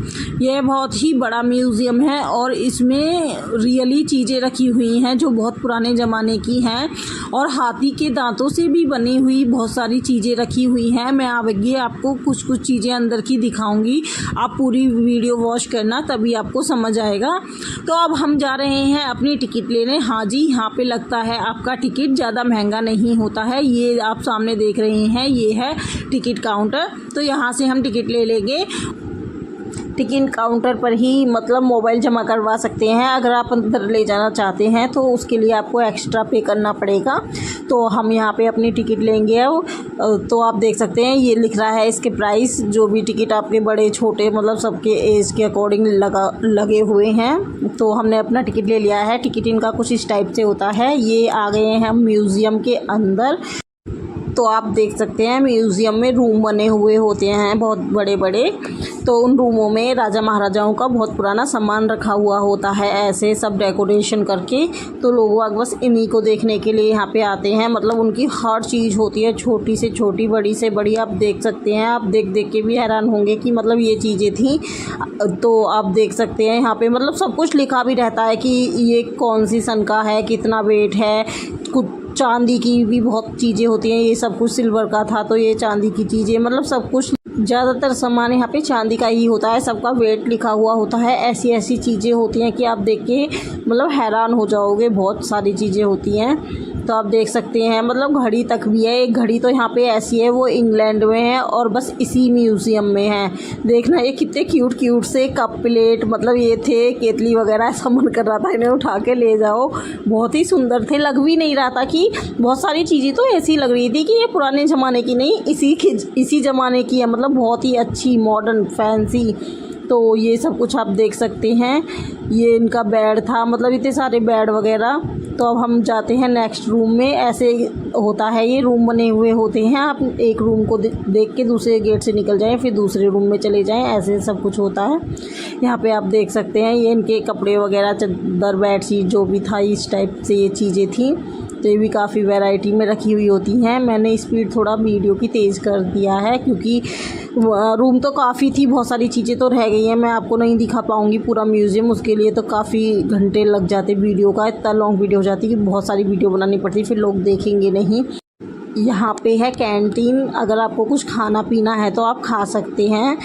ये बहुत ही बड़ा म्यूज़ियम है और इसमें रियली चीज़ें रखी हुई हैं जो बहुत पुराने ज़माने की हैं, और हाथी के दांतों से भी बनी हुई बहुत सारी चीज़ें रखी हुई हैं। मैं आगे आपको कुछ कुछ चीज़ें अंदर की दिखाऊंगी, आप पूरी वीडियो वॉच करना तभी आपको समझ आएगा। तो अब हम जा रहे हैं अपनी टिकट लेने। हाँ जी, यहाँ पे लगता है आपका टिकट ज़्यादा महंगा नहीं होता है। ये आप सामने देख रहे हैं, ये है टिकट काउंटर। तो यहाँ से हम टिकट ले लेंगे। टिकट काउंटर पर ही मतलब मोबाइल जमा करवा सकते हैं। अगर आप अंदर ले जाना चाहते हैं तो उसके लिए आपको एक्स्ट्रा पे करना पड़ेगा। तो हम यहाँ पे अपनी टिकट लेंगे। तो आप देख सकते हैं ये लिख रहा है इसके प्राइस, जो भी टिकट आपके बड़े छोटे मतलब सबके एज के अकॉर्डिंग लगे हुए हैं। तो हमने अपना टिकट ले लिया है। टिकट इनका कुछ इस टाइप से होता है। ये आ गए हैं हम म्यूज़ियम के अंदर। तो आप देख सकते हैं म्यूज़ियम में रूम बने हुए होते हैं बहुत बड़े बड़े। तो उन रूमों में राजा महाराजाओं का बहुत पुराना सामान रखा हुआ होता है, ऐसे सब डेकोरेशन करके। तो लोग बस इन्हीं को देखने के लिए यहाँ पे आते हैं। मतलब उनकी हर चीज़ होती है, छोटी से छोटी, बड़ी से बड़ी। आप देख सकते हैं, आप देख देख के भी हैरान होंगे कि मतलब ये चीज़ें थी। तो आप देख सकते हैं यहाँ पे मतलब सब कुछ लिखा भी रहता है कि ये कौन सी सन का है, कितना वेट है, कुछ चांदी की भी बहुत चीज़ें होती हैं, ये सब कुछ सिल्वर का था तो ये चांदी की चीज़ें, मतलब सब कुछ ज़्यादातर सामान यहाँ पे चांदी का ही होता है, सबका वेट लिखा हुआ होता है। ऐसी ऐसी चीज़ें होती हैं कि आप देख के मतलब हैरान हो जाओगे, बहुत सारी चीज़ें होती हैं। तो आप देख सकते हैं मतलब घड़ी तक भी है, एक घड़ी तो यहाँ पे ऐसी है वो इंग्लैंड में है और बस इसी म्यूज़ियम में है। देखना ये कितने क्यूट क्यूट से कप प्लेट, मतलब ये थे केतली वगैरह, ऐसा मन कर रहा था इन्हें उठा के ले जाओ, बहुत ही सुंदर थे। लग भी नहीं रहा था कि बहुत सारी चीज़ें तो ऐसी लग रही थी कि ये पुराने ज़माने की नहीं, इसी ज़माने की है, मतलब बहुत ही अच्छी मॉडर्न फैंसी। तो ये सब कुछ आप देख सकते हैं। ये इनका बेड था, मतलब इतने सारे बेड वगैरह। तो अब हम जाते हैं नेक्स्ट रूम में। ऐसे होता है, ये रूम बने हुए होते हैं, आप एक रूम को देख के दूसरे गेट से निकल जाएं, फिर दूसरे रूम में चले जाएं, ऐसे सब कुछ होता है। यहाँ पे आप देख सकते हैं ये इनके कपड़े वगैरह, चादर, बेडशीट जो भी था, इस टाइप से ये चीज़ें थी। तो ये भी काफ़ी वैरायटी में रखी हुई होती हैं। मैंने स्पीड थोड़ा वीडियो की तेज़ कर दिया है क्योंकि रूम तो काफ़ी थी, बहुत सारी चीज़ें तो रह गई हैं, मैं आपको नहीं दिखा पाऊँगी पूरा म्यूज़ियम, उसके लिए तो काफ़ी घंटे लग जाते वीडियो का, इतना लॉन्ग वीडियो हो जाती कि बहुत सारी वीडियो बनानी पड़ती, फिर लोग देखेंगे नहीं। यहाँ पे है कैंटीन, अगर आपको कुछ खाना पीना है तो आप खा सकते हैं।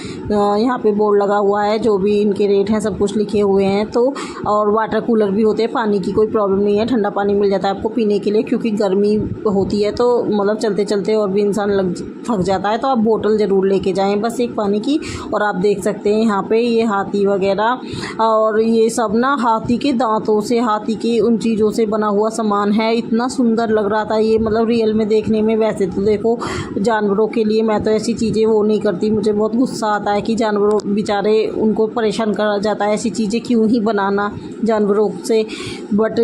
यहाँ पे बोर्ड लगा हुआ है, जो भी इनके रेट हैं सब कुछ लिखे हुए हैं। तो और वाटर कूलर भी होते हैं, पानी की कोई प्रॉब्लम नहीं है, ठंडा पानी मिल जाता है आपको पीने के लिए, क्योंकि गर्मी होती है तो मतलब चलते चलते और भी इंसान थक जाता है, तो आप बोतल ज़रूर लेके जाएँ बस एक पानी की। और आप देख सकते हैं यहाँ पे ये हाथी वगैरह, और ये सब ना हाथी के दांतों से, हाथी की उन चीज़ों से बना हुआ सामान है। इतना सुंदर लग रहा था ये, मतलब रियल में देखने में। वैसे तो देखो जानवरों के लिए मैं तो ऐसी चीज़ें वो नहीं करती, मुझे बहुत गुस्सा आता है कि जानवरों बेचारे उनको परेशान करा जाता है, ऐसी चीज़ें क्यों ही बनाना जानवरों से। बट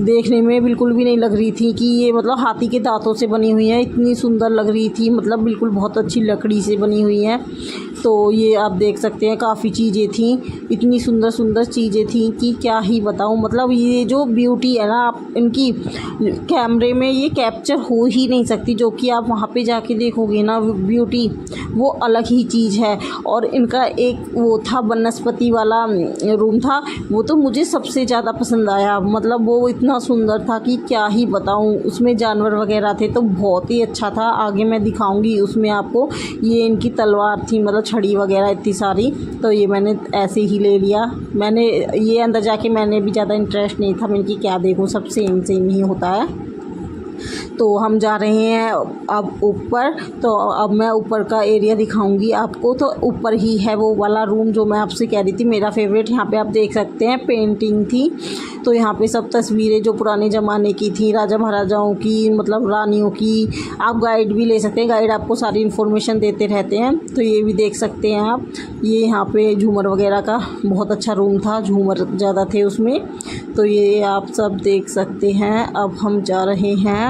देखने में बिल्कुल भी नहीं लग रही थी कि ये मतलब हाथी के दांतों से बनी हुई है, इतनी सुंदर लग रही थी, मतलब बिल्कुल बहुत अच्छी लकड़ी से बनी हुई है। तो ये आप देख सकते हैं काफ़ी चीज़ें थी, इतनी सुंदर सुंदर चीज़ें थी कि क्या ही बताऊं। मतलब ये जो ब्यूटी है ना, आप इनकी कैमरे में ये कैप्चर हो ही नहीं सकती, जो कि आप वहाँ पे जाके देखोगे ना ब्यूटी, वो अलग ही चीज़ है। और इनका एक वो था वनस्पति वाला रूम था, वो तो मुझे सबसे ज़्यादा पसंद आया, मतलब वो इतना सुंदर था कि क्या ही बताऊं। उसमें जानवर वगैरह थे तो बहुत ही अच्छा था, आगे मैं दिखाऊंगी उसमें आपको। ये इनकी तलवार थी, मतलब छड़ी वगैरह इतनी सारी, तो ये मैंने ऐसे ही ले लिया। मैंने ये अंदर जाके मैंने भी ज़्यादा इंटरेस्ट नहीं था, मैंने कि क्या देखूँ, सब सेम सेम ही होता है। तो हम जा रहे हैं अब ऊपर, तो अब मैं ऊपर का एरिया दिखाऊंगी आपको। तो ऊपर ही है वो वाला रूम जो मैं आपसे कह रही थी मेरा फेवरेट। यहाँ पे आप देख सकते हैं पेंटिंग थी, तो यहाँ पे सब तस्वीरें जो पुराने ज़माने की थी, राजा महाराजाओं की, मतलब रानियों की। आप गाइड भी ले सकते हैं, गाइड आपको सारी इन्फॉर्मेशन देते रहते हैं, तो ये भी देख सकते हैं आप। ये यहाँ पे झूमर वगैरह का बहुत अच्छा रूम था, झूमर ज़्यादा थे उसमें, तो ये आप सब देख सकते हैं। अब हम जा रहे हैं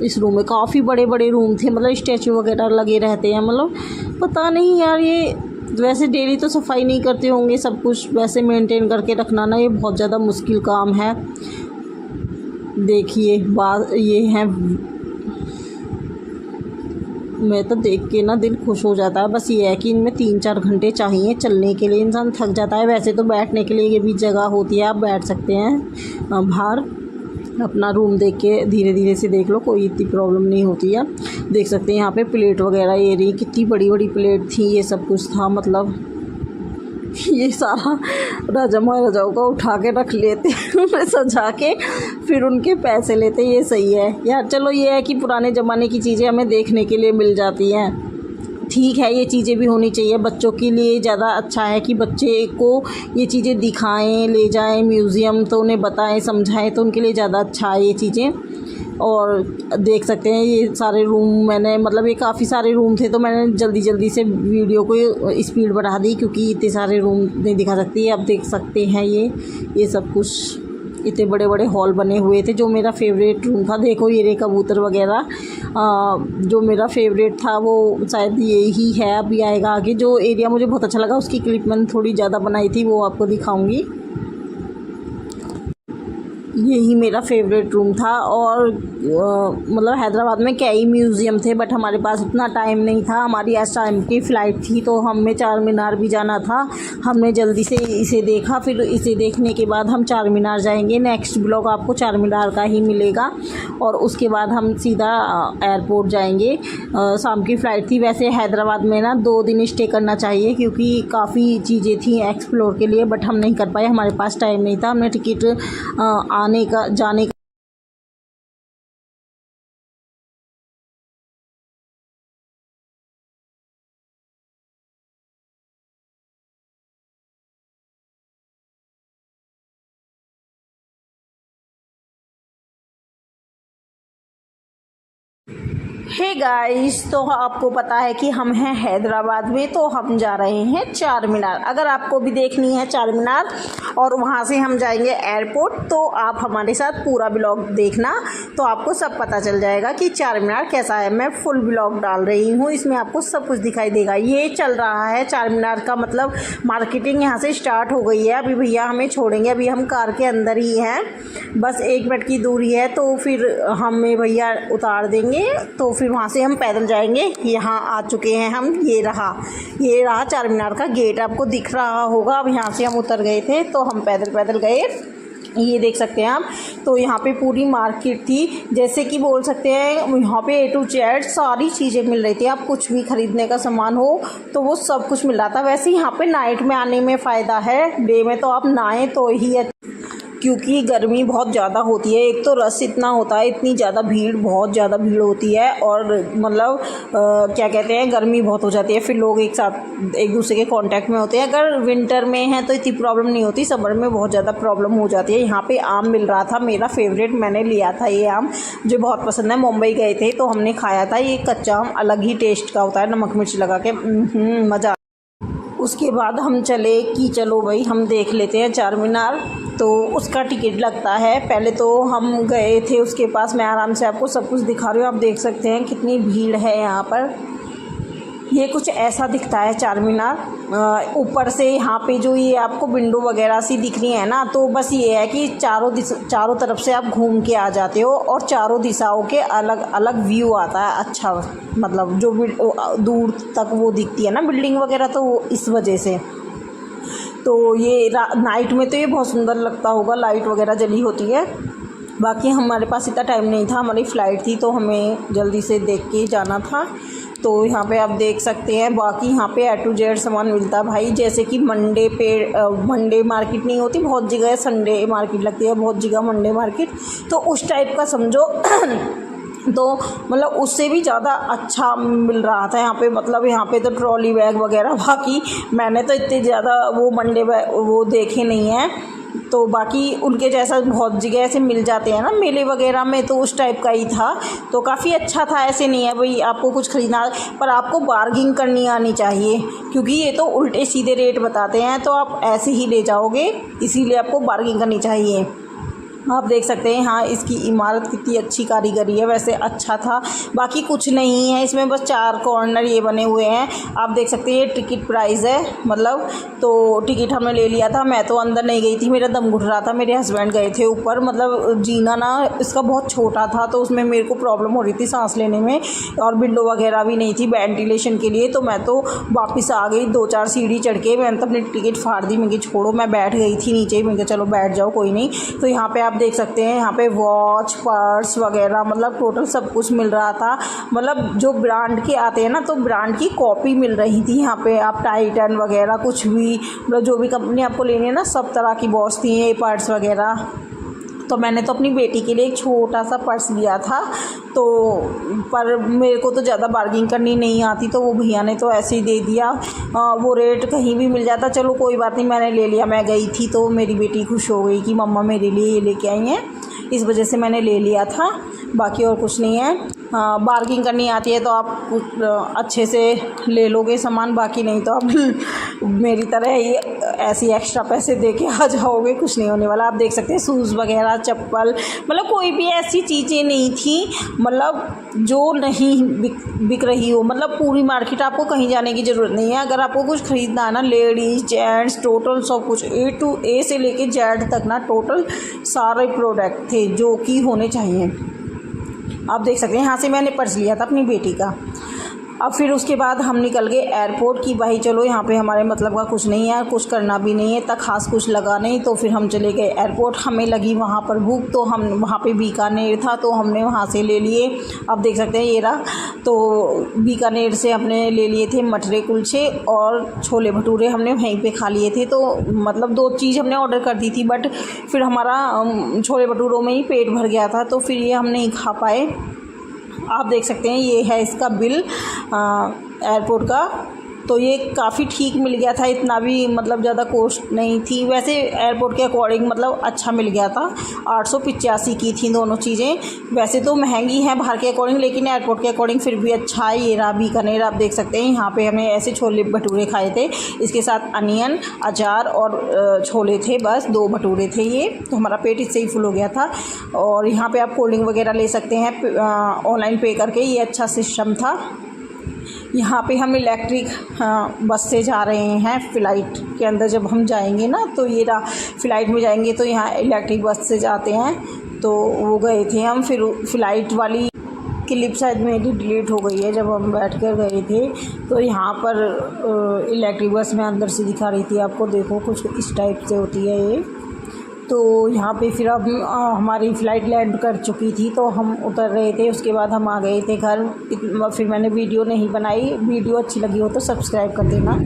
इस रूम में, काफ़ी बड़े बड़े रूम थे, मतलब स्टैचू वगैरह लगे रहते हैं, मतलब पता नहीं यार, ये वैसे डेली तो सफाई नहीं करते होंगे, सब कुछ वैसे मेंटेन करके रखना ना ये बहुत ज़्यादा मुश्किल काम है। देखिए बात ये है, मैं तो देख के ना दिल खुश हो जाता है। बस ये है कि इनमें 3-4 घंटे चाहिए चलने के लिए, इंसान थक जाता है। वैसे तो बैठने के लिए ये भी जगह होती है, आप बैठ सकते हैं बाहर, अपना रूम देख के धीरे धीरे से देख लो, कोई इतनी प्रॉब्लम नहीं होती है। देख सकते हैं यहाँ पे प्लेट वगैरह, ये रही कितनी बड़ी बड़ी प्लेट थी, ये सब कुछ था। मतलब ये सारा राजा महाराजाओं का उठा के रख लेते उन्हें सजा के, फिर उनके पैसे लेते, ये सही है यार। चलो ये है कि पुराने ज़माने की चीज़ें हमें देखने के लिए मिल जाती हैं, ठीक है, ये चीज़ें भी होनी चाहिए। बच्चों के लिए ज़्यादा अच्छा है कि बच्चे को ये चीज़ें दिखाएं, ले जाएं म्यूज़ियम, तो उन्हें बताएं, समझाएं, तो उनके लिए ज़्यादा अच्छा है ये चीज़ें। और देख सकते हैं ये सारे रूम मैंने, मतलब ये काफ़ी सारे रूम थे, तो मैंने जल्दी जल्दी से वीडियो को स्पीड बढ़ा दी क्योंकि इतने सारे रूम नहीं दिखा सकती। अब देख सकते हैं ये सब कुछ, इतने बड़े बड़े हॉल बने हुए थे। जो मेरा फेवरेट रूम था, देखो ये रे कबूतर वगैरह, जो मेरा फेवरेट था वो शायद यही है, अभी आएगा आगे। जो एरिया मुझे बहुत अच्छा लगा, उसकी क्लिप मैंने थोड़ी ज़्यादा बनाई थी, वो आपको दिखाऊंगी। यही मेरा फेवरेट रूम था। और मतलब हैदराबाद में कई म्यूज़ियम थे बट हमारे पास उतना टाइम नहीं था, हमारी इस टाइम की फ़्लाइट थी तो हमें चार मीनार भी जाना था। हमने जल्दी से इसे देखा, फिर इसे देखने के बाद हम चार मीनार जाएंगे। नेक्स्ट ब्लॉग आपको चार मीनार का ही मिलेगा और उसके बाद हम सीधा एयरपोर्ट जाएंगे। शाम की फ़्लाइट थी। वैसे हैदराबाद में ना 2 दिन स्टे करना चाहिए क्योंकि काफ़ी चीज़ें थी एक्सप्लोर के लिए बट हम नहीं कर पाए, हमारे पास टाइम नहीं था। हमने टिकट आने का जाने का हे गाइस, तो आपको पता है कि हम हैं हैदराबाद में, तो हम जा रहे हैं चार मीनार। अगर आपको भी देखनी है चार मीनार और वहाँ से हम जाएंगे एयरपोर्ट, तो आप हमारे साथ पूरा ब्लॉग देखना, तो आपको सब पता चल जाएगा कि चार मीनार कैसा है। मैं फुल ब्लॉग डाल रही हूँ, इसमें आपको सब कुछ दिखाई देगा। ये चल रहा है चार मीनार का, मतलब मार्केटिंग यहाँ से स्टार्ट हो गई है। अभी भैया हमें छोड़ेंगे, अभी हम कार के अंदर ही हैं, बस 1 मिनट की दूरी है, तो फिर हमें भैया उतार देंगे, तो फिर वहाँ से हम पैदल जाएंगे। यहाँ आ चुके हैं हम, ये रहा चार मीनार का गेट, आपको दिख रहा होगा। अब यहाँ से हम उतर गए थे तो हम पैदल गए, ये देख सकते हैं आप। तो यहाँ पे पूरी मार्केट थी, जैसे कि बोल सकते हैं यहाँ पे A to Z सारी चीज़ें मिल रही थी। आप कुछ भी ख़रीदने का सामान हो तो वो सब कुछ मिल रहा था। वैसे यहाँ पे नाइट में आने में फ़ायदा है, डे में तो आप नहाएं तो ही क्योंकि गर्मी बहुत ज़्यादा होती है। एक तो रश इतना होता है, इतनी ज़्यादा भीड़, बहुत ज़्यादा भीड़ होती है और मतलब क्या कहते हैं, गर्मी बहुत हो जाती है, फिर लोग एक साथ एक दूसरे के कांटेक्ट में होते हैं। अगर विंटर में है तो इतनी प्रॉब्लम नहीं होती, समर में बहुत ज़्यादा प्रॉब्लम हो जाती है। यहाँ पे आम मिल रहा था, मेरा फेवरेट, मैंने लिया था ये आम, मुझे बहुत पसंद है। मुंबई गए थे तो हमने खाया था, ये कच्चा आम अलग ही टेस्ट का होता है, नमक मिर्च लगा के मज़ा। उसके बाद हम चले कि चलो भाई हम देख लेते हैं चार मीनार, तो उसका टिकट लगता है। पहले तो हम गए थे उसके पास, मैं आराम से आपको सब कुछ दिखा रही हूँ, आप देख सकते हैं कितनी भीड़ है यहाँ पर। ये कुछ ऐसा दिखता है चार मीनार ऊपर से। यहाँ पे जो ये आपको विंडो वगैरह सी दिख रही है ना, तो बस ये है कि चारों तरफ से आप घूम के आ जाते हो और चारों दिशाओं के अलग अलग व्यू आता है। अच्छा, मतलब जो दूर तक वो दिखती है ना बिल्डिंग वगैरह, तो वो इस वजह से। तो ये नाइट में तो ये बहुत सुंदर लगता होगा, लाइट वगैरह जली होती है। बाकी हमारे पास इतना टाइम नहीं था, हमारी फ़्लाइट थी तो हमें जल्दी से देख के जाना था। तो यहाँ पे आप देख सकते हैं, बाकी यहाँ पे A to Z सामान मिलता है भाई। जैसे कि मंडे मार्केट नहीं होती, बहुत जगह संडे मार्केट लगती है, बहुत जगह मंडे मार्केट, तो उस टाइप का समझो। तो मतलब उससे भी ज़्यादा अच्छा मिल रहा था यहाँ पे। मतलब यहाँ पे तो ट्रॉली बैग वगैरह, बाकी मैंने तो इतने ज़्यादा वो मंडे बैग वो देखे नहीं हैं, तो बाकी उनके जैसा बहुत जगह ऐसे मिल जाते हैं ना मेले वगैरह में, तो उस टाइप का ही था। तो काफ़ी अच्छा था, ऐसे नहीं है भाई आपको कुछ ख़रीदना, पर आपको बार्गिंग करनी आनी चाहिए, क्योंकि ये तो उल्टे सीधे रेट बताते हैं तो आप ऐसे ही ले जाओगे, इसीलिए आपको बार्गिंग करनी चाहिए। आप देख सकते हैं हाँ, इसकी इमारत कितनी अच्छी कारीगरी है। वैसे अच्छा था, बाकी कुछ नहीं है इसमें, बस 4 कॉर्नर ये बने हुए हैं। आप देख सकते हैं ये टिकट प्राइस है, मतलब तो टिकट हमने ले लिया था। मैं तो अंदर नहीं गई थी, मेरा दम घुट रहा था, मेरे हस्बैंड गए थे ऊपर। मतलब जीना ना इसका बहुत छोटा था, तो उसमें मेरे को प्रॉब्लम हो रही थी सांस लेने में, और विंडो वगैरह भी नहीं थी वेंटिलेशन के लिए, तो मैं तो वापस आ गई 2-4 सीढ़ी चढ़ के। मैंने तो अपनी टिकट फाड़ दी, मैं छोड़ो, मैं बैठ गई थी नीचे, मैं चलो बैठ जाओ कोई नहीं। तो यहाँ पे आप देख सकते हैं, यहाँ पे वॉच, पर्स वगैरह, मतलब टोटल सब कुछ मिल रहा था। मतलब जो ब्रांड के आते हैं ना, तो ब्रांड की कॉपी मिल रही थी यहाँ पे। आप टाइटन वगैरह कुछ भी, मतलब जो भी कंपनी आपको लेनी है ना, सब तरह की वॉच थी, ये पर्स वगैरह। तो मैंने तो अपनी बेटी के लिए एक छोटा सा पर्स लिया था, तो पर मेरे को तो ज़्यादा बार्गिंग करनी नहीं आती, तो वो भैया ने तो ऐसे ही दे दिया। वो रेट कहीं भी मिल जाता, चलो कोई बात नहीं, मैंने ले लिया। मैं गई थी तो मेरी बेटी खुश हो गई कि मम्मा मेरे लिए ये लेके आई हैं, इस वजह से मैंने ले लिया था, बाकी और कुछ नहीं है। बार्गिंग करनी आती है तो आप कुछ अच्छे से ले लोगे सामान, बाकी नहीं तो आप मेरी तरह ये ऐसे एक्स्ट्रा पैसे दे के आ जाओगे, कुछ नहीं होने वाला। आप देख सकते हैं शूज़ वगैरह, चप्पल, मतलब कोई भी ऐसी चीज़ें नहीं थी मतलब जो नहीं बिक रही हो। मतलब पूरी मार्केट, आपको कहीं जाने की ज़रूरत नहीं है। अगर आपको कुछ ख़रीदना है ना, लेडीज़ जेंट्स टोटल सब कुछ A से लेके Z तक ना टोटल सारे प्रोडक्ट थे जो कि होने चाहिए। आप देख सकते हैं यहाँ से मैंने पर्स लिया था अपनी बेटी का। अब फिर उसके बाद हम निकल गए एयरपोर्ट की, भाई चलो यहाँ पे हमारे मतलब का कुछ नहीं है, कुछ करना भी नहीं है, इतना खास कुछ लगा नहीं। तो फिर हम चले गए एयरपोर्ट। हमें लगी वहाँ पर भूख, तो हम वहाँ पे बीकानेर था तो हमने वहाँ से ले लिए। आप देख सकते हैं ये रहा। तो बीकानेर से हमने ले लिए थे मटरे कुलचे और छोले भटूरे, हमने वहीं पे खा लिए थे। तो मतलब 2 चीज़ हमने ऑर्डर कर दी थी, बट फिर हमारा छोले भटूरों में ही पेट भर गया था, तो फिर ये हम नहीं खा पाए। आप देख सकते हैं ये है इसका बिल एयरपोर्ट का। तो ये काफ़ी ठीक मिल गया था, इतना भी मतलब ज़्यादा कॉस्ट नहीं थी। वैसे एयरपोर्ट के अकॉर्डिंग मतलब अच्छा मिल गया था। 885 की थी दोनों चीज़ें। वैसे तो महंगी हैं बाहर के अकॉर्डिंग, लेकिन एयरपोर्ट के अकॉर्डिंग फिर भी अच्छा है। ये रहा बीकानेर, आप देख सकते हैं यहाँ पे हमें ऐसे छोले भटूरे खाए थे, इसके साथ अनियन, अचार और छोले थे, बस 2 भटूरे थे ये। तो हमारा पेट इससे ही फुल हो गया था। और यहाँ पर आप कोल्ड ड्रिंक वगैरह ले सकते हैं ऑनलाइन पे करके, ये अच्छा सिस्टम था। यहाँ पे हम इलेक्ट्रिक बस से जा रहे हैं फ़्लाइट के अंदर। जब हम जाएंगे ना तो ये फ़्लाइट में जाएंगे तो यहाँ इलेक्ट्रिक बस से जाते हैं। तो वो गए थे हम, फिर फ़्लाइट वाली क्लिप शायद मेरी डिलीट हो गई है। जब हम बैठ कर गए थे तो यहाँ पर इलेक्ट्रिक बस में अंदर से दिखा रही थी आपको, देखो कुछ इस टाइप से होती है ये। तो यहाँ पे फिर अब हमारी फ़्लाइट लैंड कर चुकी थी तो हम उतर रहे थे। उसके बाद हम आ गए थे घर। फिर मैंने वीडियो नहीं बनाई। वीडियो अच्छी लगी हो तो सब्सक्राइब कर देना।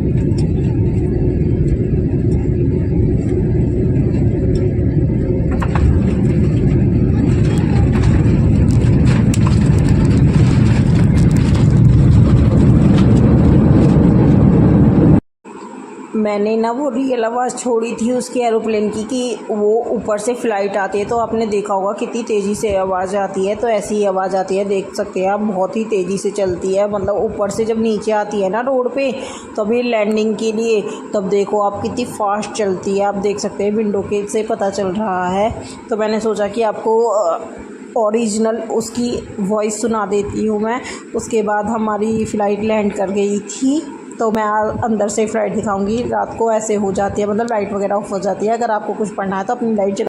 मैंने ना वो रियल आवाज़ छोड़ी थी उसकी एरोप्लेन की कि वो ऊपर से फ़्लाइट आती है, तो आपने देखा होगा कितनी तेज़ी से आवाज़ आती है। तो ऐसी ही आवाज़ आती है, देख सकते हैं आप, बहुत ही तेज़ी से चलती है। मतलब ऊपर से जब नीचे आती है ना रोड पे, तभी लैंडिंग के लिए, तब देखो आप कितनी फास्ट चलती है। आप देख सकते हैं विंडो के से पता चल रहा है। तो मैंने सोचा कि आपको ओरिजिनल उसकी वॉइस सुना देती हूँ मैं। उसके बाद हमारी फ़्लाइट लैंड कर गई थी। तो मैं अंदर से फ़्लाइट दिखाऊंगी। रात को ऐसे हो जाती है, मतलब लाइट वगैरह ऑफ हो जाती है। अगर आपको कुछ पढ़ना है तो अपनी लाइट